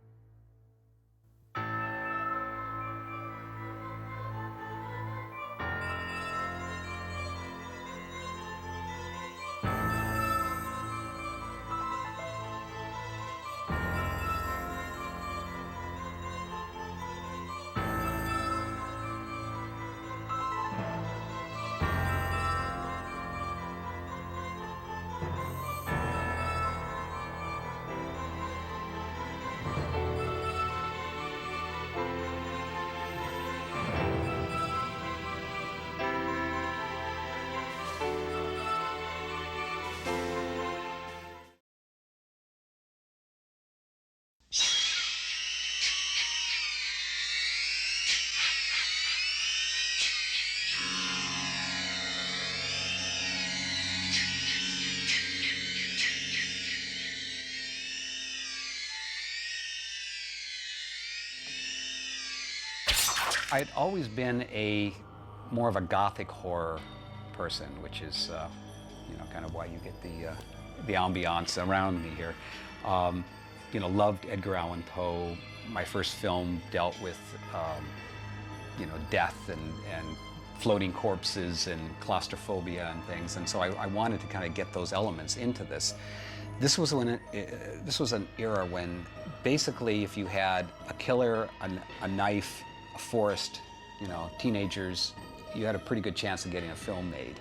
Speaker 20: I'd always been more of a gothic horror person, which is, you know, kind of why you get the ambiance around me here. You know, loved Edgar Allan Poe. My first film dealt with, you know, death and floating corpses and claustrophobia and things, and so I wanted to kind of get those elements into this. This was an era when basically if you had a killer, a knife, a forest, you know, teenagers, you had a pretty good chance of getting a film made.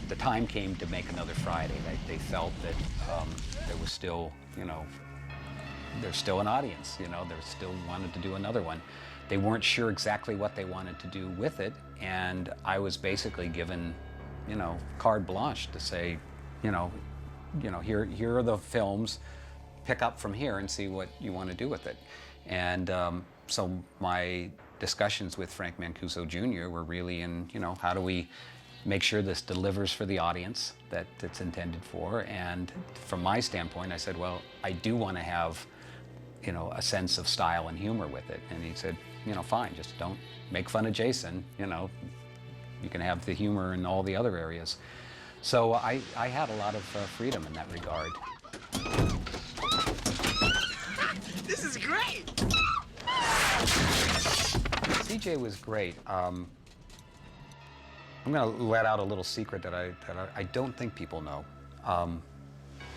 Speaker 20: The time came to make another Friday. They felt that there was still, you know, there's still an audience, you know, they still wanted to do another one. They weren't sure exactly what they wanted to do with it, and I was basically given, you know, carte blanche to say, you know, here are the films, pick up from here and see what you want to do with it. And so my discussions with Frank Mancuso Jr. were really in, you know, how do we make sure this delivers for the audience that it's intended for? And from my standpoint, I said, well, I do want to have, you know, a sense of style and humor with it. And he said, you know, fine, just don't make fun of Jason, you know, you can have the humor in all the other areas. So I had a lot of freedom in that regard.
Speaker 14: This is great!
Speaker 20: CJ was great. I'm going to let out a little secret that I don't think people know,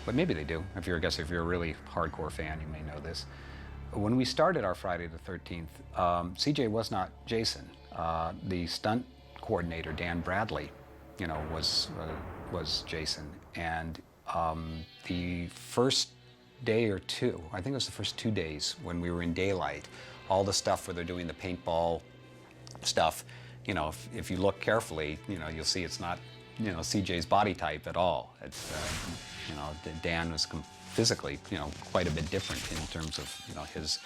Speaker 20: but maybe they do. If you're a really hardcore fan, you may know this. When we started our Friday the 13th, CJ was not Jason. The stunt coordinator, Dan Bradley, you know, was Jason. And the first day or two, I think it was the first 2 days when we were in daylight, all the stuff where they're doing the paintball stuff, you know, if you look carefully, you know, you'll see it's not, you know, CJ's body type at all. It's, you know, Dan was physically, you know, quite a bit different in terms of, you know, his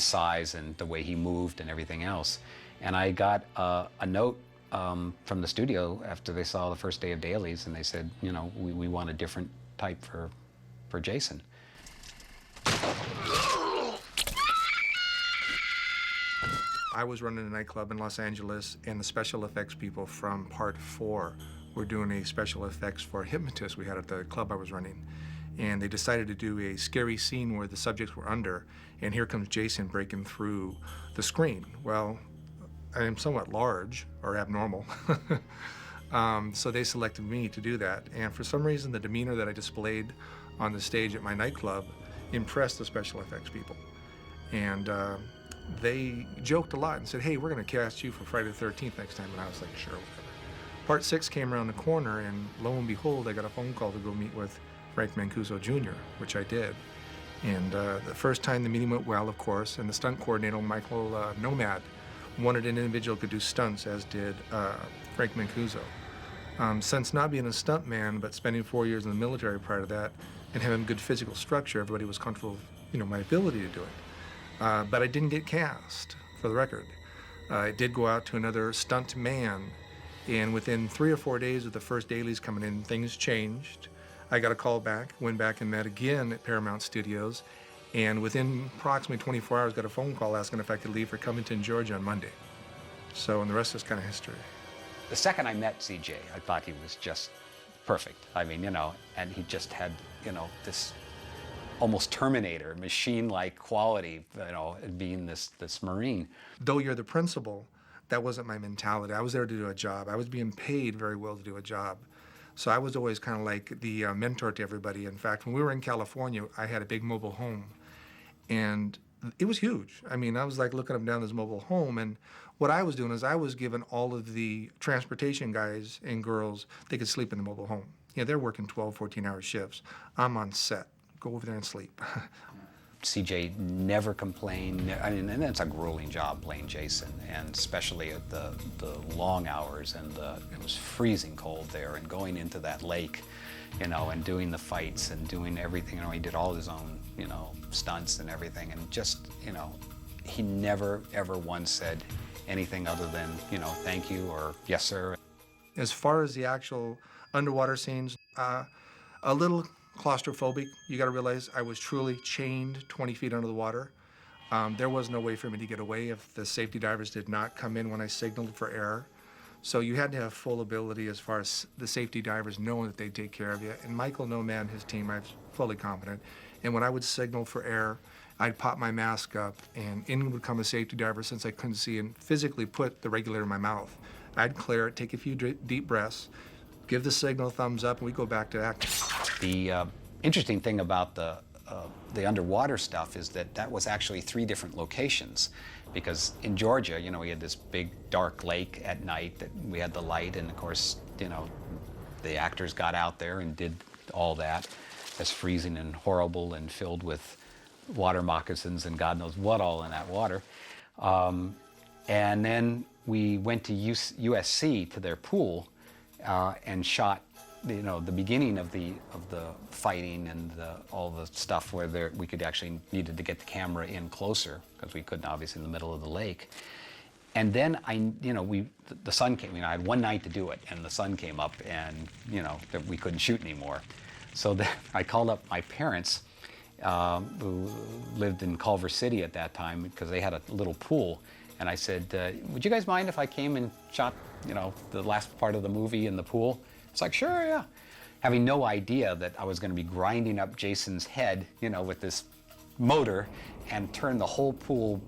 Speaker 20: size and the way he moved and everything else. And I got a note from the studio after they saw the first day of dailies, and they said, you know, we want a different type for Jason.
Speaker 21: I was running a nightclub in Los Angeles, and the special effects people from Part 4 were doing a special effects for Hypnotist we had at the club I was running. And they decided to do a scary scene where the subjects were under, and here comes Jason breaking through the screen. Well, I am somewhat large, or abnormal, so they selected me to do that. And for some reason, the demeanor that I displayed on the stage at my nightclub impressed the special effects people. And they joked a lot and said, hey, we're gonna cast you for Friday the 13th next time. And I was like, sure, whatever. Part 6 came around the corner, and lo and behold, I got a phone call to go meet with Frank Mancuso Jr., which I did. And the first time the meeting went well, of course, and the stunt coordinator, Michael Nomad, wanted an individual who could do stunts, as did Frank Mancuso. Since not being a stunt man, but spending 4 years in the military prior to that, and having good physical structure, everybody was comfortable with, my ability to do it. But I didn't get cast, for the record. I did go out to another stunt man, and within 3 or 4 days of the first dailies coming in, things changed. I got a call back, went back and met again at Paramount Studios, and within approximately 24 hours got a phone call asking if I could leave for Covington, Georgia on Monday. So, and the rest is kind of history.
Speaker 20: The second I met CJ, I thought he was just perfect. I mean, and he just had, this almost Terminator, machine-like quality, being this Marine.
Speaker 21: Though you're the principal, that wasn't my mentality. I was there to do a job. I was being paid very well to do a job. So I was always kind of like the mentor to everybody. In fact, when we were in California, I had a big mobile home, and it was huge. I mean, I was like looking up and down this mobile home, and what I was doing is I was giving all of the transportation guys and girls, they could sleep in the mobile home. They're working 12, 14-hour shifts. I'm on set. Go over there and sleep.
Speaker 20: CJ never complained. I mean, and it's a grueling job playing Jason, and especially at the long hours, and it was freezing cold there, and going into that lake, and doing the fights and doing everything. He did all his own, stunts and everything, and just, he never ever once said anything other than, thank you or yes, sir.
Speaker 21: As far as the actual underwater scenes, a little claustrophobic. You got to realize I was truly chained 20 feet under the water. There was no way for me to get away if the safety divers did not come in when I signaled for air. So you had to have full ability as far as the safety divers knowing that they'd take care of you. And Michael Nomad and his team, I was fully competent. And when I would signal for air, I'd pop my mask up, and in would come a safety diver, since I couldn't see, and physically put the regulator in my mouth. I'd clear it, take a few deep breaths, give the signal thumbs up, and we go back to acting.
Speaker 20: The interesting thing about the underwater stuff is that was actually 3 different locations, because in Georgia, we had this big dark lake at night that we had the light, and of course, the actors got out there and did all that. It's freezing and horrible and filled with water moccasins and God knows what all in that water. And then we went to USC to their pool and shot, the beginning of the fighting and all the stuff where we could actually needed to get the camera in closer, because we couldn't obviously in the middle of the lake. And then the sun came. I had one night to do it, and the sun came up, and that we couldn't shoot anymore. So then I called up my parents, who lived in Culver City at that time, because they had a little pool. And I said, would you guys mind if I came and shot, the last part of the movie in the pool? It's like, sure, yeah. Having no idea that I was going to be grinding up Jason's head, with this motor, and turn the whole pool,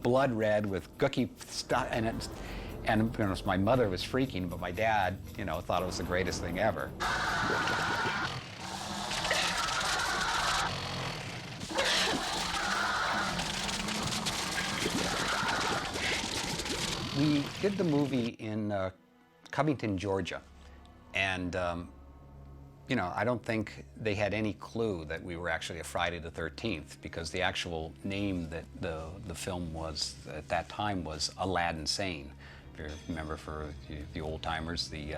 Speaker 20: blood red with gooky stuff. And my mother was freaking, but my dad, thought it was the greatest thing ever. We did the movie in Covington, Georgia, and I don't think they had any clue that we were actually a Friday the 13th, because the actual name that the film was at that time was Aladdin Sane. If you remember, for the old timers, the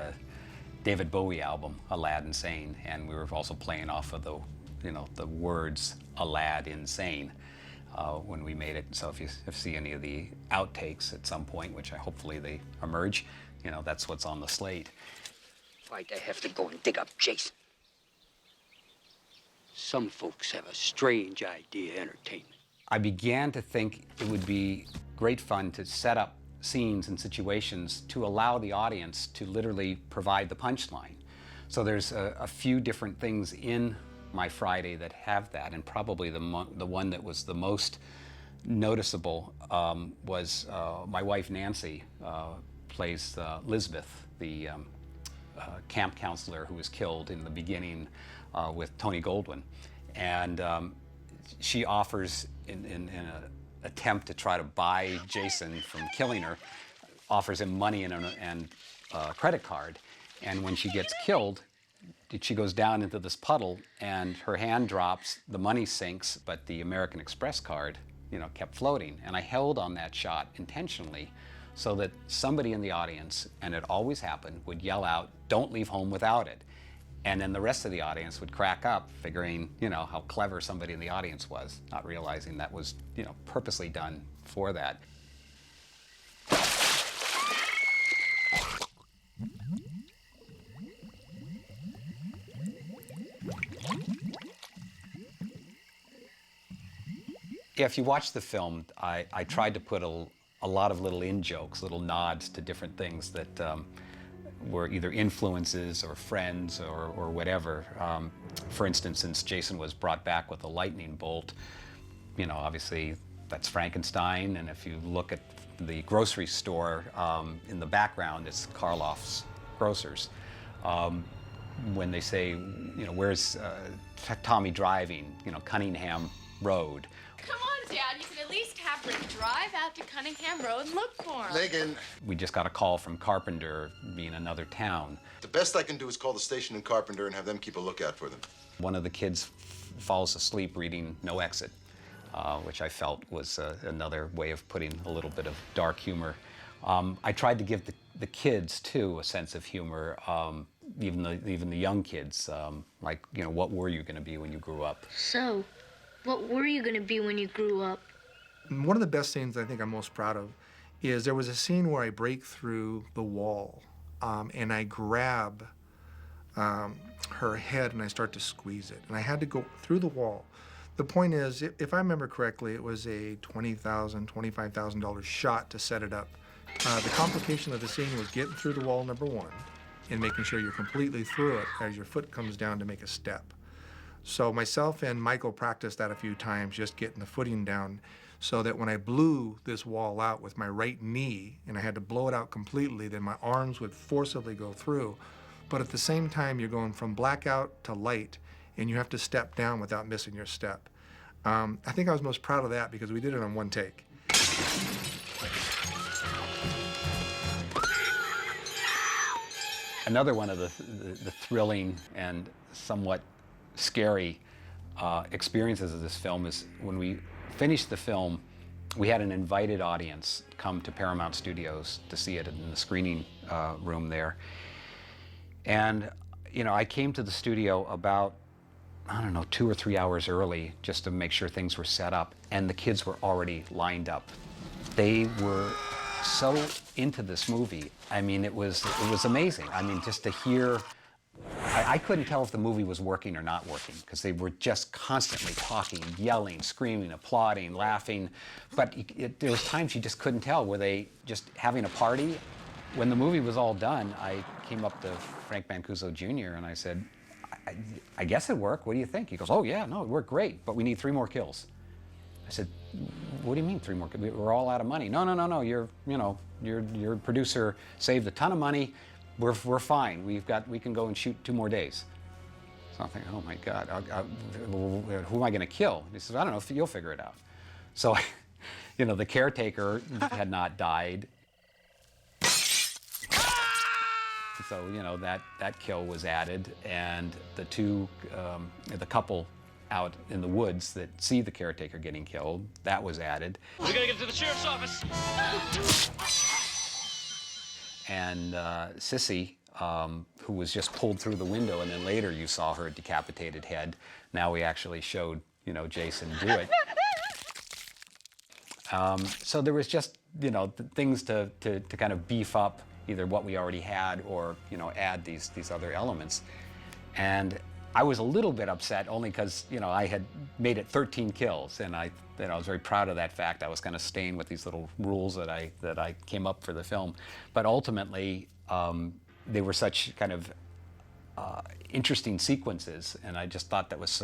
Speaker 20: David Bowie album Aladdin Sane, and we were also playing off of the words Aladdin Sane. When we made it. So if you see any of the outtakes at some point, which hopefully they emerge, that's what's on the slate.
Speaker 22: Why'd I have to go and dig up Jason? Some folks have a strange idea of entertainment.
Speaker 20: I began to think it would be great fun to set up scenes and situations to allow the audience to literally provide the punchline. So there's a few different things in My Friday that have that, and probably the one that was the most noticeable was my wife Nancy plays Lisbeth, the camp counselor who was killed in the beginning with Tony Goldwyn. And she offers, in an attempt to try to buy Jason from killing her, offers him money and a credit card. And when she gets killed, she goes down into this puddle and her hand drops, the money sinks, but the American Express card, you know, kept floating. And I held on that shot intentionally so that somebody in the audience, and it always happened, would yell out, "Don't leave home without it." And then the rest of the audience would crack up, figuring, you know, how clever somebody in the audience was, not realizing that was, you know, purposely done for that. Yeah, if you watch the film, I tried to put a lot of little in-jokes, little nods to different things that were either influences or friends or whatever. For instance, since Jason was brought back with a lightning bolt, you know, obviously that's Frankenstein, and if you look at the grocery store in the background, it's Karloff's Grocers. When they say, you know, where's Tommy driving, you know, Cunningham Road.
Speaker 14: Come on, Dad. You can at least have them drive out to Cunningham Road and look for him.
Speaker 3: Megan.
Speaker 20: We just got a call from Carpenter, being another town.
Speaker 3: The best I can do is call the station in Carpenter and have them keep a lookout for them.
Speaker 20: One of the kids falls asleep reading No Exit, which I felt was another way of putting a little bit of dark humor. I tried to give the kids, too, a sense of humor, even the young kids. Like, you know, what were you going to be when you grew up?
Speaker 7: So, what were you going to be when you grew up?
Speaker 21: One of the best scenes I think I'm most proud of is there was a scene where I break through the wall and I grab her head and I start to squeeze it. And I had to go through the wall. The point is, if I remember correctly, it was a $20,000, $25,000 shot to set it up. The complication of the scene was getting through the wall, number one, and making sure you're completely through it as your foot comes down to make a step. So myself and Michael practiced that a few times, just getting the footing down, so that when I blew this wall out with my right knee, and I had to blow it out completely, then my arms would forcibly go through. But at the same time, you're going from blackout to light, and you have to step down without missing your step. I think I was most proud of that because we did it on one take.
Speaker 20: Another one of the thrilling and somewhat scary experiences of this film is when we finished the film, we had an invited audience come to Paramount Studios to see it in the screening room there. And, you know, I came to the studio about, I don't know, 2 or 3 hours early just to make sure things were set up, and the kids were already lined up. They were so into this movie. I mean, it was amazing. I mean, just to hear, I couldn't tell if the movie was working or not working because they were just constantly talking, yelling, screaming, applauding, laughing. But there was times you just couldn't tell. Were they just having a party? When the movie was all done, I came up to Frank Mancuso Jr. and I said, I guess it worked. What do you think? He goes, oh yeah, no, it worked great, but we need 3 more kills. I said, what do you mean 3 more kills? We're all out of money. No, your producer saved a ton of money. We're fine. We can go and shoot 2 more days. So I'm thinking, oh my God, who am I going to kill? He says, I don't know, you'll figure it out. So, you know, the caretaker had not died. So, you know, that kill was added, and the couple out in the woods that see the caretaker getting killed, that was added.
Speaker 11: We gotta get to the sheriff's office.
Speaker 20: And Sissy, who was just pulled through the window, and then later you saw her decapitated head. Now we actually showed, you know, Jason do it. So there was just, you know, things to kind of beef up either what we already had or, you know, add these other elements. And I was a little bit upset only because, you know, I had made it 13 kills, and I was very proud of that fact. I was kind of staying with these little rules that I came up for the film. But ultimately, they were such kind of interesting sequences, and I just thought that was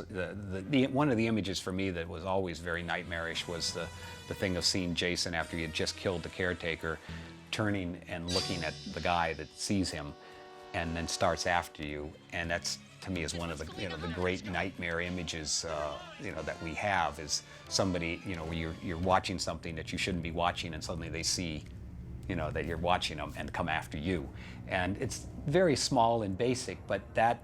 Speaker 20: one of the images for me that was always very nightmarish was the thing of seeing Jason after he had just killed the caretaker, turning and looking at the guy that sees him, and then starts after you, and that's, to me, is one of the the great nightmare images that we have, is somebody where you're watching something that you shouldn't be watching, and suddenly they see that you're watching them and come after you. And it's very small and basic, but that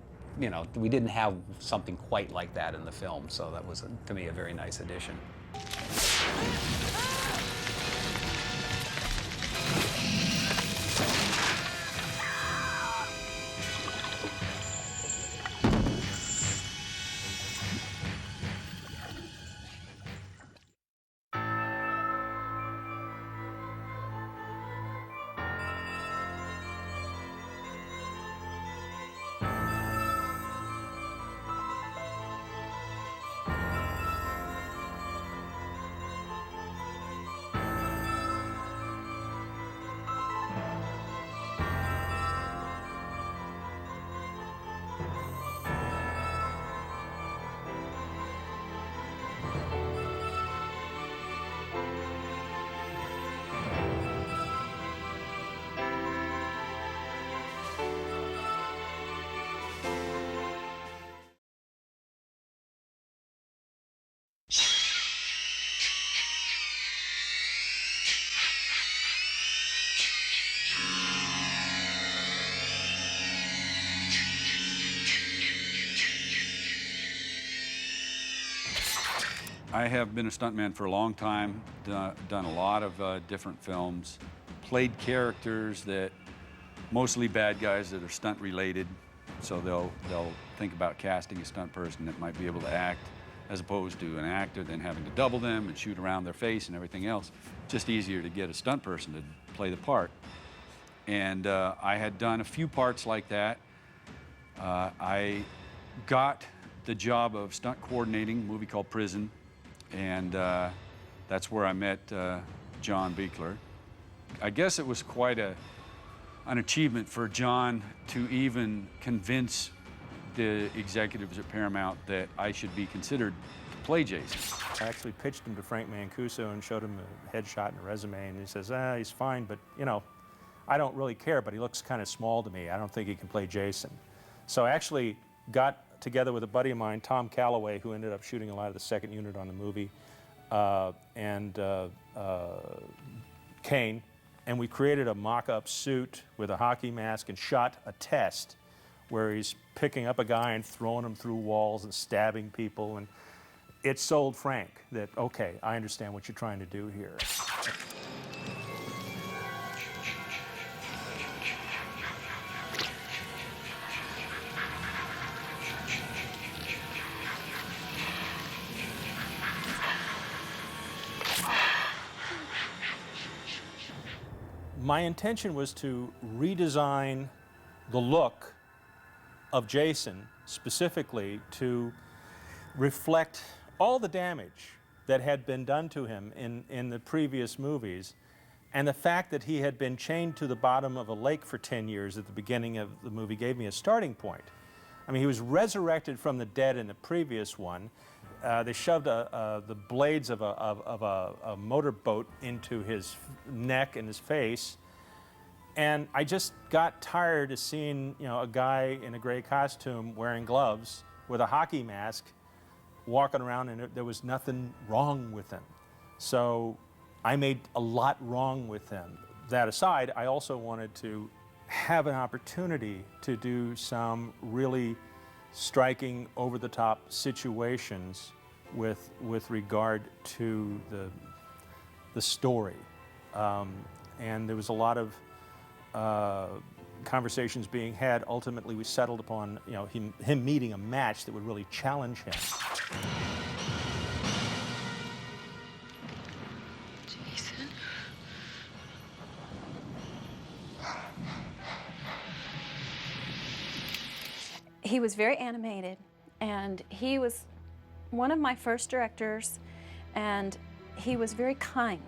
Speaker 20: we didn't have something quite like that in the film, so that was to me a very nice addition.
Speaker 8: I have been a stuntman for a long time, done a lot of different films, played characters that, mostly bad guys that are stunt related, so they'll think about casting a stunt person that might be able to act, as opposed to an actor then having to double them and shoot around their face and everything else. Just easier to get a stunt person to play the part. And I had done a few parts like that. I got the job of stunt coordinating a movie called Prison, and that's where I met John Buechler. I guess it was quite an achievement for John to even convince the executives at Paramount that I should be considered to play Jason.
Speaker 10: I actually pitched him to Frank Mancuso and showed him a headshot and a resume, and he says, he's fine, but I don't really care, but he looks kind of small to me. I don't think he can play Jason. So I actually got together with a buddy of mine, Tom Calloway, who ended up shooting a lot of the second unit on the movie, and Kane, and we created a mock-up suit with a hockey mask and shot a test where he's picking up a guy and throwing him through walls and stabbing people, and it sold Frank that, okay, I understand what you're trying to do here. My intention was to redesign the look of Jason specifically to reflect all the damage that had been done to him in the previous movies, and the fact that he had been chained to the bottom of a lake for 10 years at the beginning of the movie gave me a starting point. I mean, he was resurrected from the dead in the previous one. They shoved the blades of a motorboat into his neck and his face, and I just got tired of seeing a guy in a gray costume wearing gloves with a hockey mask walking around, and there was nothing wrong with him. So I made a lot wrong with him. That aside, I also wanted to have an opportunity to do some really striking, over-the-top situations with regard to the story. And there was a lot of conversations being had. Ultimately, we settled upon him meeting a match that would really challenge him.
Speaker 1: Jason?
Speaker 23: He was very animated.
Speaker 4: And he was one of my first directors, and he was very kind.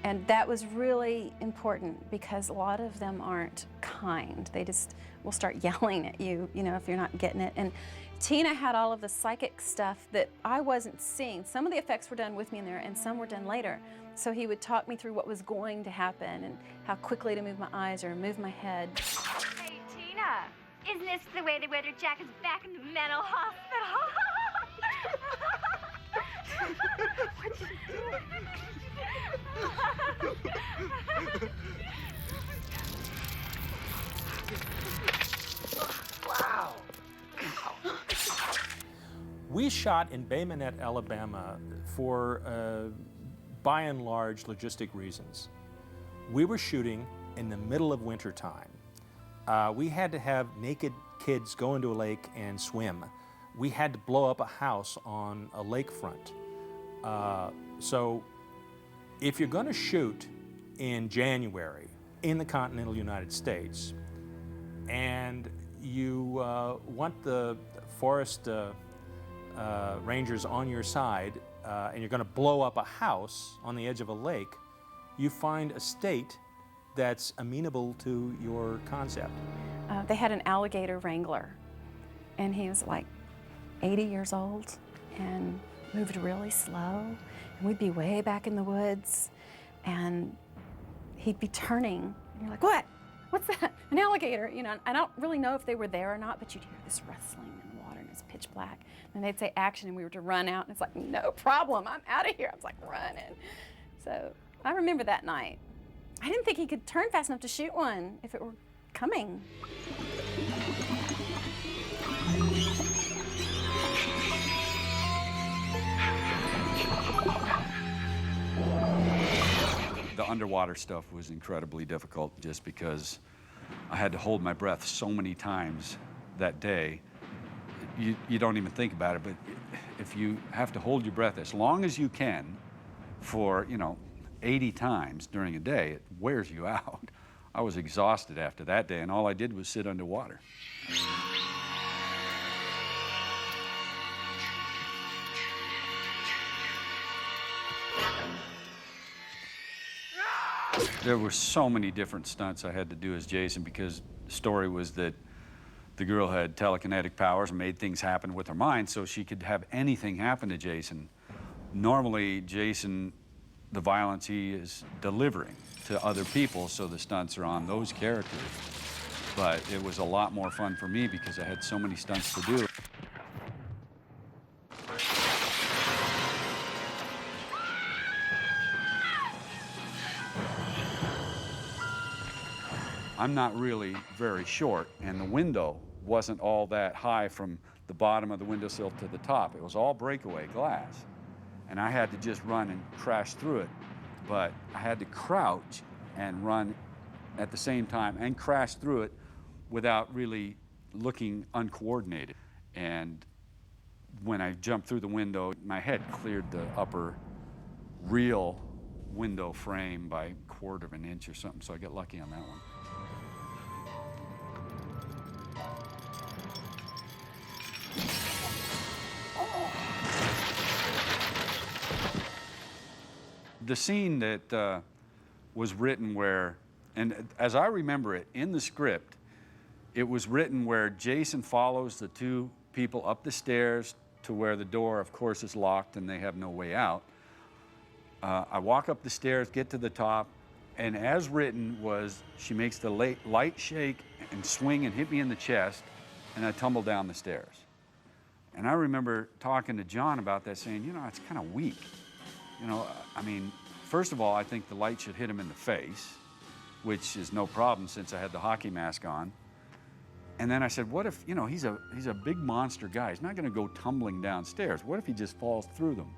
Speaker 4: And that was really important because a lot of them aren't kind. They just will start yelling at you, you know, if you're not getting it. And Tina had all of the psychic stuff that I wasn't seeing. Some of the effects were done with me in there and some were done later. So he would talk me through what was going to happen and how quickly to move my eyes or move my head.
Speaker 9: Hey, Tina, isn't this the way they weather Jack is back in the mental hospital? What you doing?
Speaker 19: Wow.
Speaker 10: We shot in Bay Minette, Alabama for, by and large, logistic reasons. We were shooting in the middle of winter time. We had to have naked kids go into a lake and swim. We had to blow up a house on a lakefront. So if you're going to shoot in January in the continental United States and you want the forest rangers on your side and you're going to blow up a house on the edge of a lake, you find a state that's amenable to your concept.
Speaker 4: They had an alligator wrangler, and he was like 80 years old and moved really slow. And we'd be way back in the woods, and he'd be turning, and you're like, what? What's that? An alligator, you know. I don't really know if they were there or not, but you'd hear this rustling in the water, and it's pitch black. And they'd say action, and we were to run out, and it's like, no problem, I'm out of here. I was like running. So I remember that night. I didn't think he could turn fast enough to shoot one if it were coming.
Speaker 8: The underwater stuff was incredibly difficult just because I had to hold my breath so many times that day. You don't even think about it, but if you have to hold your breath as long as you can for, 80 times during a day, it wears you out. I was exhausted after that day, and all I did was sit underwater. There were so many different stunts I had to do as Jason because the story was that the girl had telekinetic powers and made things happen with her mind so she could have anything happen to Jason. Normally, Jason, the violence he is delivering to other people, so the stunts are on those characters. But it was a lot more fun for me because I had so many stunts to do. I'm not really very short, and the window wasn't all that high from the bottom of the windowsill to the top. It was all breakaway glass, and I had to just run and crash through it. But I had to crouch and run at the same time and crash through it without really looking uncoordinated. And when I jumped through the window, my head cleared the upper real window frame by 1/4 of an inch or something, so I got lucky on that one. The scene that was written where, and as I remember it, in the script, it was written where Jason follows the two people up the stairs to where the door, of course, is locked and they have no way out. I walk up the stairs, get to the top, and as written was, she makes the light shake and swing and hit me in the chest, and I tumble down the stairs. And I remember talking to John about that, saying, it's kind of weak. I mean, first of all, I think the light should hit him in the face, which is no problem since I had the hockey mask on. And then I said, what if, he's a big monster guy. He's not going to go tumbling downstairs. What if he just falls through them?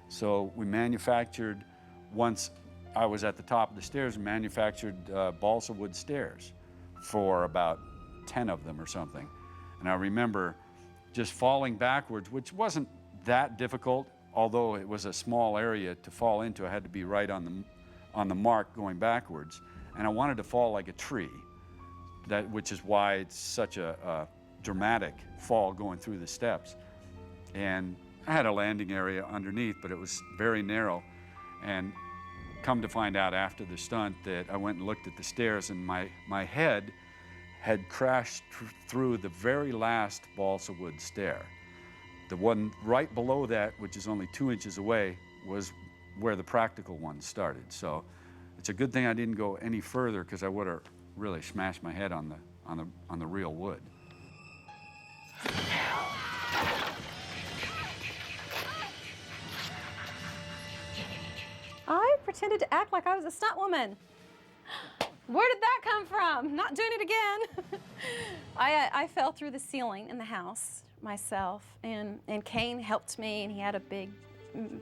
Speaker 8: So we manufactured, once I was at the top of the stairs, we manufactured balsa wood stairs for about 10 of them or something. And I remember just falling backwards, which wasn't that difficult. Although it was a small area to fall into, I had to be right on the mark going backwards. And I wanted to fall like a tree, which is why it's such a dramatic fall going through the steps. And I had a landing area underneath, but it was very narrow. And come to find out after the stunt that I went and looked at the stairs, and my head had crashed through the very last balsa wood stair. The one right below that, which is only 2 inches away, was where the practical one started. So it's a good thing I didn't go any further, because I would have really smashed my head on the real wood.
Speaker 4: I pretended to act like I was a stunt woman. Where did that come from? Not doing it again. I fell through the ceiling in the house myself, and Kane helped me, and he had a big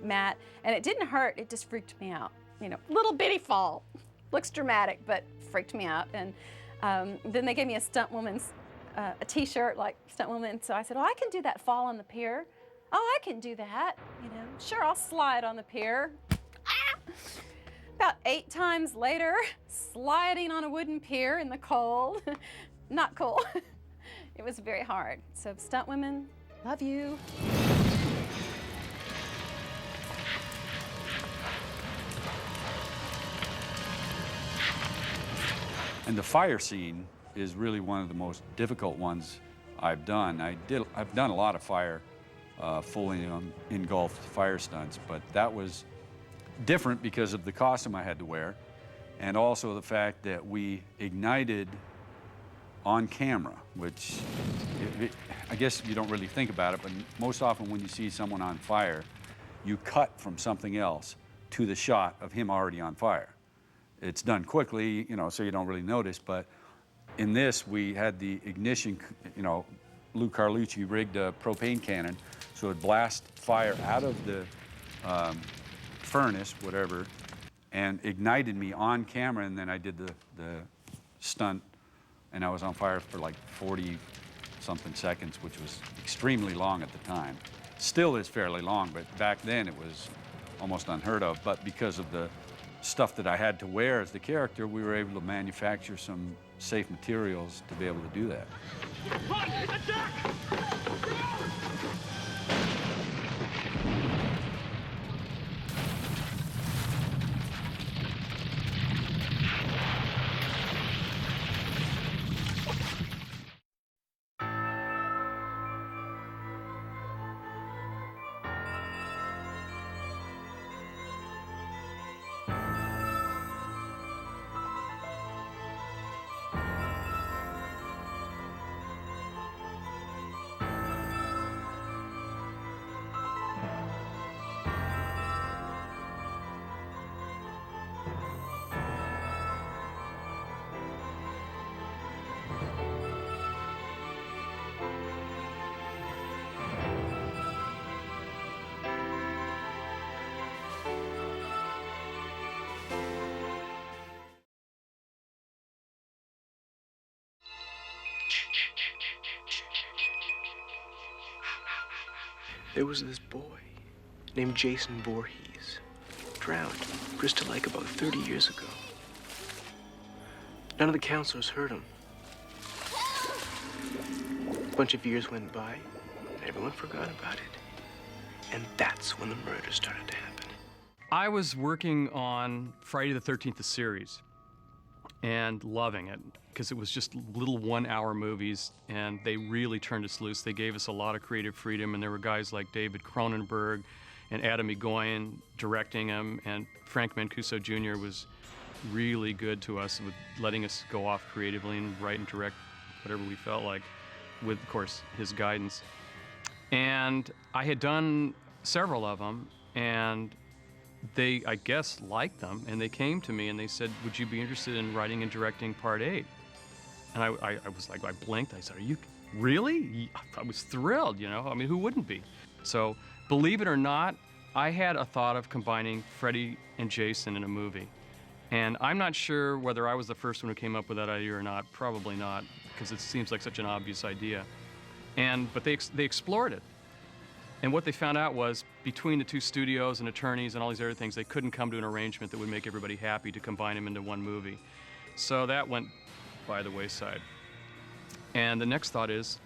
Speaker 4: mat, and it didn't hurt, it just freaked me out. You know, little bitty fall. Looks dramatic, but freaked me out. And then they gave me a stunt woman's, a t-shirt like stunt woman, so I said, oh, I can do that fall on the pier. Oh, I can do that, you know. Sure, I'll slide on the pier. About 8 times later, sliding on a wooden pier in the cold. Not cool. It was very hard. So stunt women, love you.
Speaker 8: And the fire scene is really one of the most difficult ones I've done. I've done a lot of fire, fully engulfed fire stunts, but that was different because of the costume I had to wear, and also the fact that we ignited on camera, which I guess you don't really think about it, but most often when you see someone on fire, you cut from something else to the shot of him already on fire. It's done quickly, you know, so you don't really notice, but in this, we had the ignition, you know, Lou Carlucci rigged a propane cannon, so it blast fire out of the furnace, whatever, and ignited me on camera, and then I did the stunt, and I was on fire for like 40-something seconds, which was extremely long at the time. Still is fairly long, but back then it was almost unheard of. But because of the stuff that I had to wear as the character, we were able to manufacture some safe materials to be able to do that.
Speaker 5: There was this boy named Jason Voorhees, drowned in Crystal Lake about 30 years ago. None of the counselors heard him. A bunch of years went by, and everyone forgot about it. And that's when the murder started to happen.
Speaker 6: I was working on Friday the 13th, the series, and loving it, because it was just little 1-hour movies, and they really turned us loose. They gave us a lot of creative freedom, and there were guys like David Cronenberg and Adam Egoyan directing them, and Frank Mancuso Jr. was really good to us with letting us go off creatively and write and direct whatever we felt like, with, of course, his guidance. And I had done several of them, and they, I guess, liked them, and they came to me and they said, would you be interested in writing and directing Part 8? And I was like, I blinked. I said, are you really? I was thrilled, you know? I mean, who wouldn't be? So, believe it or not, I had a thought of combining Freddy and Jason in a movie. And I'm not sure whether I was the first one who came up with that idea or not. Probably not, because it seems like such an obvious idea. But they explored it. And what they found out was, between the two studios and attorneys and all these other things, they couldn't come to an arrangement that would make everybody happy to combine them into one movie. So that went by the wayside. And the next thought is,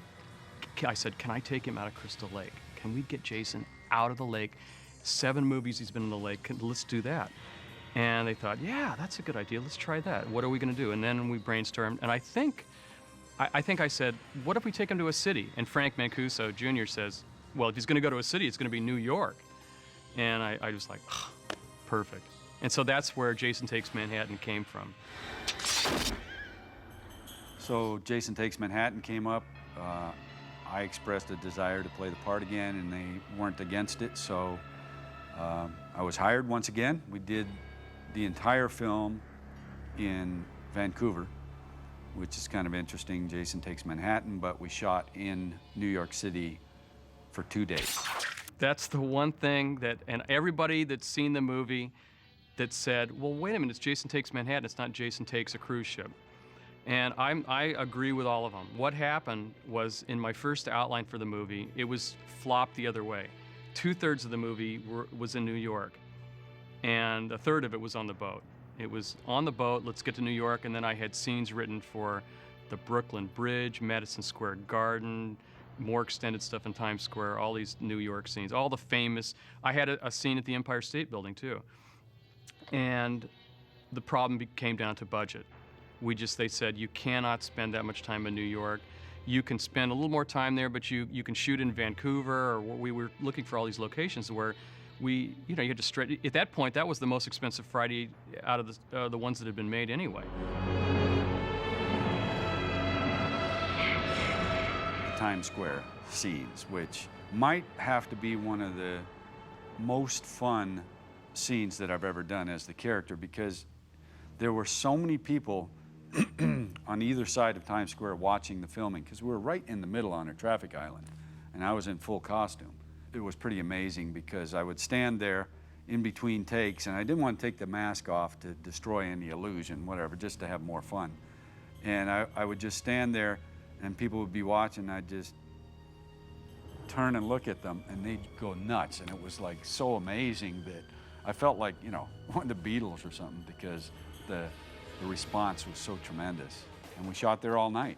Speaker 6: I said, can I take him out of Crystal Lake? Can we get Jason out of the lake? 7 movies he's been in the lake. Let's do that. And they thought, yeah, that's a good idea. Let's try that. What are we going to do? And then we brainstormed. And I think I said, what if we take him to a city? And Frank Mancuso Jr. says, well, if he's going to go to a city, it's going to be New York. And I was like, oh, perfect. And so that's where Jason Takes Manhattan came from.
Speaker 8: So Jason Takes Manhattan came up. I expressed a desire to play the part again, and they weren't against it. So I was hired once again. We did the entire film in Vancouver, which is kind of interesting. Jason Takes Manhattan, but we shot in New York City for 2 days.
Speaker 6: That's the one thing that, and everybody that's seen the movie that said, well, wait a minute, it's Jason Takes Manhattan, it's not Jason Takes a Cruise Ship. And I agree with all of them. What happened was, in my first outline for the movie, it was flopped the other way. 2/3 of the movie was in New York, and 1/3 of it was on the boat. It was on the boat, let's get to New York, and then I had scenes written for the Brooklyn Bridge, Madison Square Garden, more extended stuff in Times Square, all these New York scenes, all the famous. I had a scene at the Empire State Building too. And the problem came down to budget. They said, you cannot spend that much time in New York. You can spend a little more time there, but you can shoot in Vancouver, or we were looking for all these locations where you had to stretch. At that point, that was the most expensive Friday out of the ones that had been made anyway.
Speaker 8: Times Square scenes, which might have to be one of the most fun scenes that I've ever done as the character, because there were so many people on either side of Times Square watching the filming, because we were right in the middle on a traffic island, and I was in full costume. It was pretty amazing, because I would stand there in between takes, and I didn't want to take the mask off to destroy any illusion, whatever, just to have more fun. And I would just stand there, and people would be watching, and I'd just turn and look at them, and they'd go nuts. And it was like so amazing that I felt like, one of the Beatles or something, because the response was so tremendous. And we shot there all night.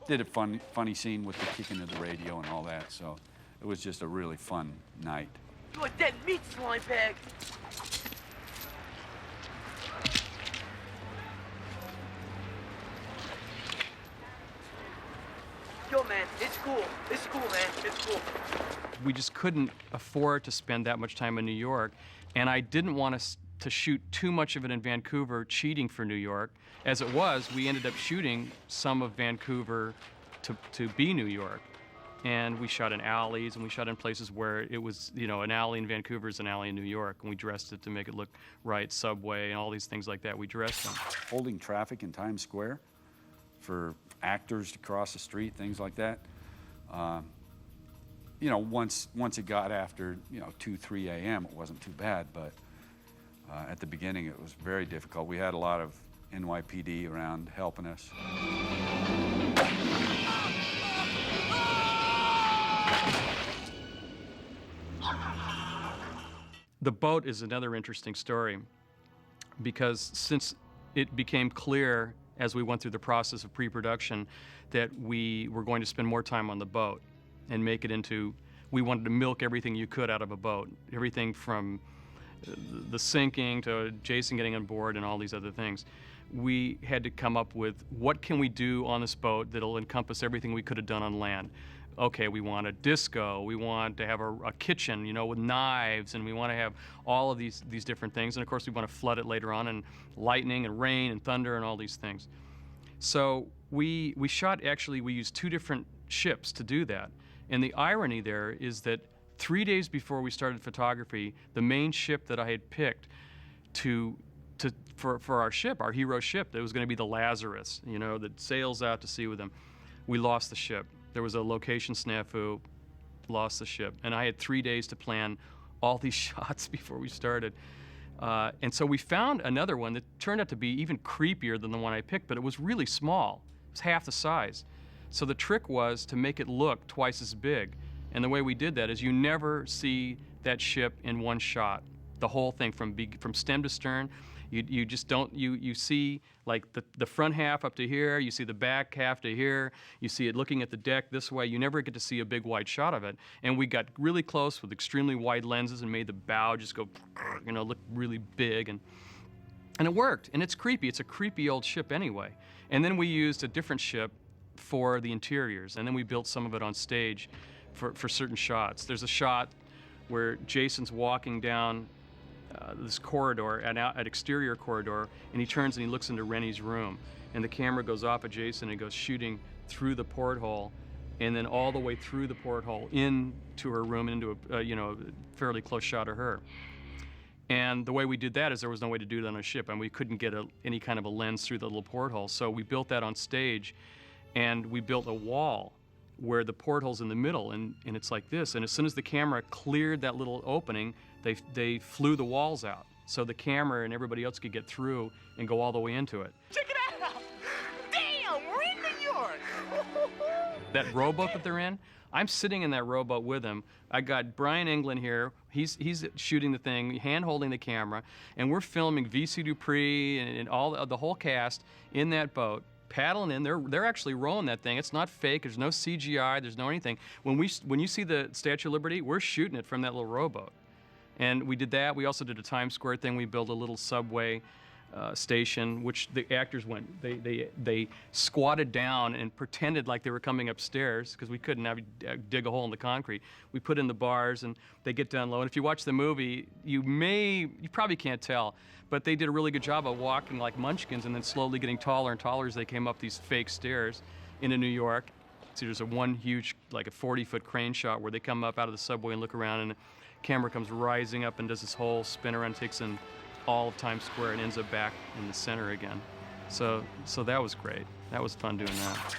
Speaker 8: Did a funny scene with the kicking of the radio and all that, so it was just a really fun night.
Speaker 18: You a dead meat slime bag! Yo, man, it's cool. It's cool, man. It's cool.
Speaker 6: We just couldn't afford to spend that much time in New York, and I didn't want to shoot too much of it in Vancouver, cheating for New York. As it was, we ended up shooting some of Vancouver to be New York. And we shot in alleys, and we shot in places where it was, an alley in Vancouver is an alley in New York, and we dressed it to make it look right, subway, and all these things like that. We dressed them.
Speaker 8: Holding traffic in Times Square for actors to cross the street, things like that. Once it got after 2, 3 a.m., it wasn't too bad, but at the beginning it was very difficult. We had a lot of NYPD around helping us.
Speaker 6: The boat is another interesting story, because since it became clear as we went through the process of pre-production that we were going to spend more time on the boat and make it into, we wanted to milk everything you could out of a boat, everything from the sinking to Jason getting on board and all these other things. We had to come up with, what can we do on this boat that'll encompass everything we could have done on land? Okay, we want a disco, we want to have a kitchen, with knives, and we want to have all of these different things. And of course, we want to flood it later on, and lightning and rain and thunder and all these things. So we shot, actually, we used 2 different ships to do that. And the irony there is that 3 days before we started photography, the main ship that I had picked for our ship, our hero ship, that was going to be the Lazarus, that sails out to sea with them, we lost the ship. There was a location snafu, lost the ship. And I had 3 days to plan all these shots before we started. And so we found another one that turned out to be even creepier than the one I picked, but it was really small. It was half the size. So the trick was to make it look twice as big. And the way we did that is you never see that ship in one shot, the whole thing from stem to stern. You just don't, you see like the front half up to here, you see the back half to here, you see it looking at the deck this way. You never get to see a big wide shot of it. And we got really close with extremely wide lenses and made the bow just go, you know, look really big. And it worked, and it's creepy. It's a creepy old ship anyway. And then we used a different ship for the interiors, and then we built some of it on stage for certain shots. There's a shot where Jason's walking down this corridor, an exterior corridor, and he turns and he looks into Rennie's room, and the camera goes off of Jason and goes shooting through the porthole, and then all the way through the porthole into her room, into a a fairly close shot of her. And the way we did that is there was no way to do it on a ship, and we couldn't get any kind of a lens through the little porthole. So we built that on stage, and we built a wall where the porthole's in the middle, and it's like this. And as soon as the camera cleared that little opening, they flew the walls out, so the camera and everybody else could get through and go all the way into it.
Speaker 14: Check it out! Damn, we're in New York!
Speaker 6: That rowboat that they're in, I'm sitting in that rowboat with him. I got Brian England here. He's shooting the thing, hand-holding the camera, and we're filming V.C. Dupree and all the whole cast in that boat, paddling in. They're actually rowing that thing. It's not fake. There's no CGI. There's no anything. When you see the Statue of Liberty, we're shooting it from that little rowboat. And we did that. We also did a Times Square thing. We built a little subway station, which the actors went. They squatted down and pretended like they were coming upstairs because we couldn't dig a hole in the concrete. We put in the bars, and they get down low. And if you watch the movie, you probably can't tell, but they did a really good job of walking like munchkins and then slowly getting taller and taller as they came up these fake stairs into New York. So there's one huge, like a 40-foot crane shot where they come up out of the subway and look around, and the camera comes rising up and does this whole spin around, takes in all of Times Square and ends up back in the center again. So that was great. That was fun doing that.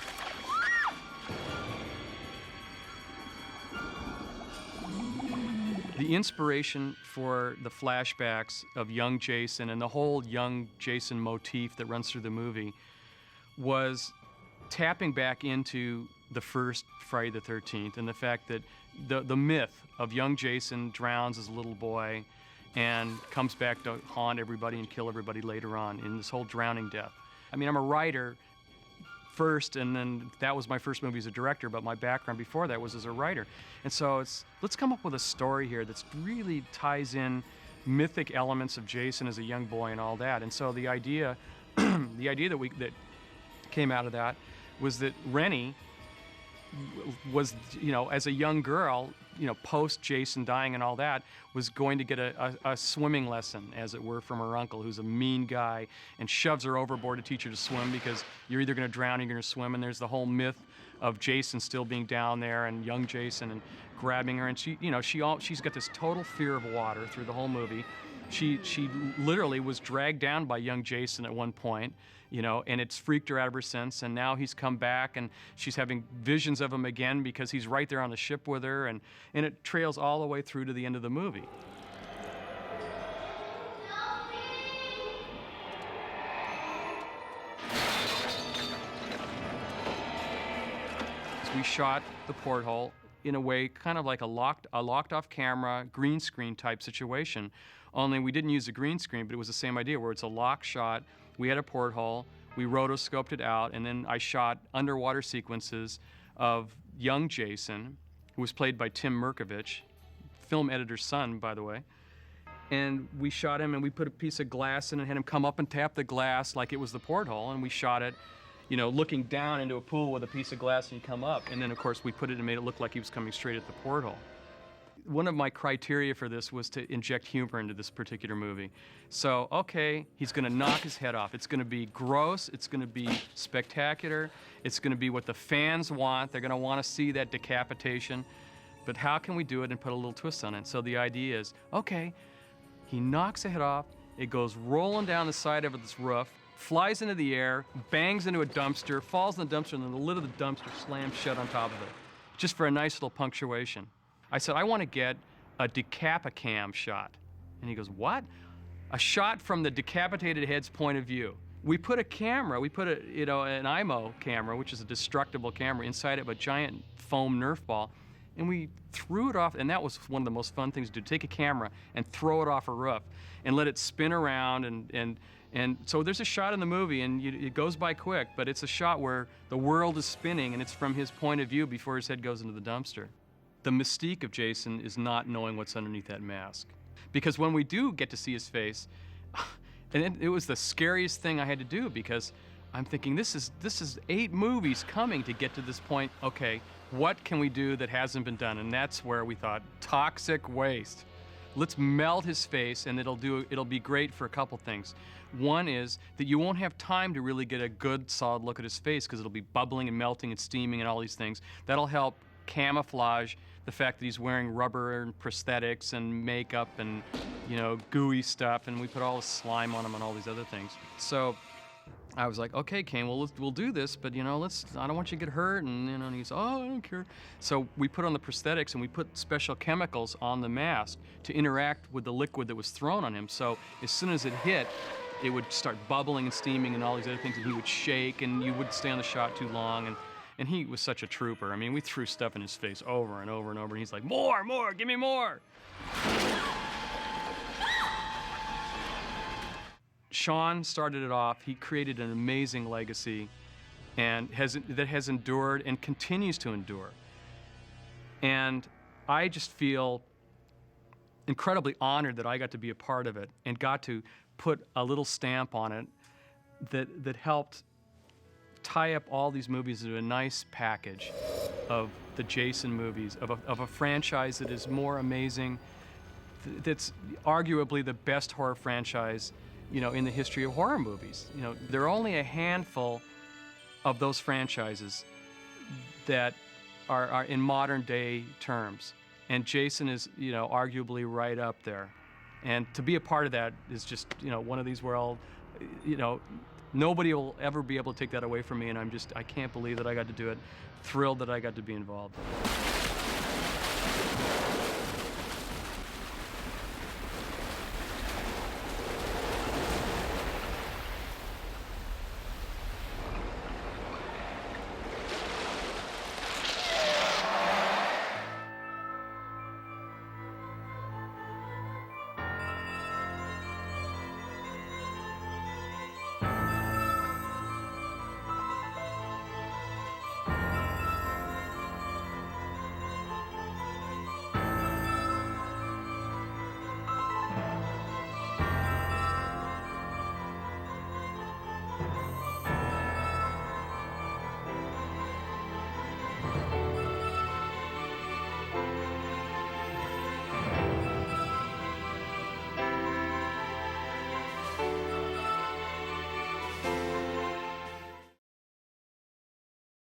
Speaker 6: The inspiration for the flashbacks of young Jason and the whole young Jason motif that runs through the movie was tapping back into the first Friday the 13th and the fact that the myth of young Jason drowns as a little boy and comes back to haunt everybody and kill everybody later on in this whole drowning death. I mean, I'm a writer first, and then that was my first movie as a director, but my background before that was as a writer. And so let's come up with a story here that really ties in mythic elements of Jason as a young boy and all that. And so the idea that came out of that was that Rennie was, as a young girl, post Jason dying and all that, was going to get a swimming lesson, as it were, from her uncle, who's a mean guy, and shoves her overboard to teach her to swim because you're either going to drown or you're going to swim. And there's the whole myth of Jason still being down there and young Jason and grabbing her. And she's got this total fear of water through the whole movie. She literally was dragged down by young Jason at one point, and it's freaked her out ever since. And now he's come back, and she's having visions of him again because he's right there on the ship with her, and it trails all the way through to the end of the movie. So we shot the porthole in a way kind of like a locked off camera, green screen type situation. Only we didn't use a green screen, but it was the same idea where it's a lock shot. We had a porthole, we rotoscoped it out, and then I shot underwater sequences of young Jason, who was played by Tim Merkovich, film editor's son, by the way. And we shot him, and we put a piece of glass in and had him come up and tap the glass like it was the porthole, and we shot it, looking down into a pool with a piece of glass, and he'd come up. And then, of course, we put it and made it look like he was coming straight at the porthole. One of my criteria for this was to inject humor into this particular movie. So, okay, he's going to knock his head off. It's going to be gross. It's going to be spectacular. It's going to be what the fans want. They're going to want to see that decapitation. But how can we do it and put a little twist on it? So the idea is, okay, he knocks the head off. It goes rolling down the side of this roof, flies into the air, bangs into a dumpster, falls in the dumpster, and then the lid of the dumpster slams shut on top of it, just for a nice little punctuation. I said, I want to get a decapicam shot. And he goes, what? A shot from the decapitated head's point of view. We put an IMO camera, which is a destructible camera, inside of a giant foam Nerf ball, And we threw it off, and that was one of the most fun things to do, take a camera and throw it off a roof and let it spin around. And so there's a shot in the movie, and it goes by quick, but it's a shot where the world is spinning, and it's from his point of view before his head goes into the dumpster. The mystique of Jason is not knowing what's underneath that mask. Because when we do get to see his face, and it was the scariest thing I had to do, because I'm thinking, this is 8 movies coming to get to this point. Okay, what can we do that hasn't been done? And that's where we thought, toxic waste. Let's melt his face, and it'll be great for a couple things. One is that you won't have time to really get a good, solid look at his face, because it'll be bubbling and melting and steaming and all these things. That'll help camouflage the fact that he's wearing rubber and prosthetics and makeup and, gooey stuff, and we put all the slime on him and all these other things. So I was like, okay, Kane, we'll do this, but I don't want you to get hurt, and he's, oh, I don't care. So we put on the prosthetics, and we put special chemicals on the mask to interact with the liquid that was thrown on him. So as soon as it hit, it would start bubbling and steaming and all these other things, and he would shake, and you wouldn't stay on the shot too long. And he was such a trooper. I mean, we threw stuff in his face over and over and over, and he's like, more, give me more. Sean started it off. He created an amazing legacy that has endured and continues to endure. And I just feel incredibly honored that I got to be a part of it and got to put a little stamp on it that helped tie up all these movies into a nice package of the Jason movies, of a franchise that is more amazing, that's arguably the best horror franchise, in the history of horror movies. There are only a handful of those franchises that are in modern day terms, and Jason is, arguably right up there. And to be a part of that is just, one of these where nobody will ever be able to take that away from me, and I can't believe that I got to do it. Thrilled that I got to be involved.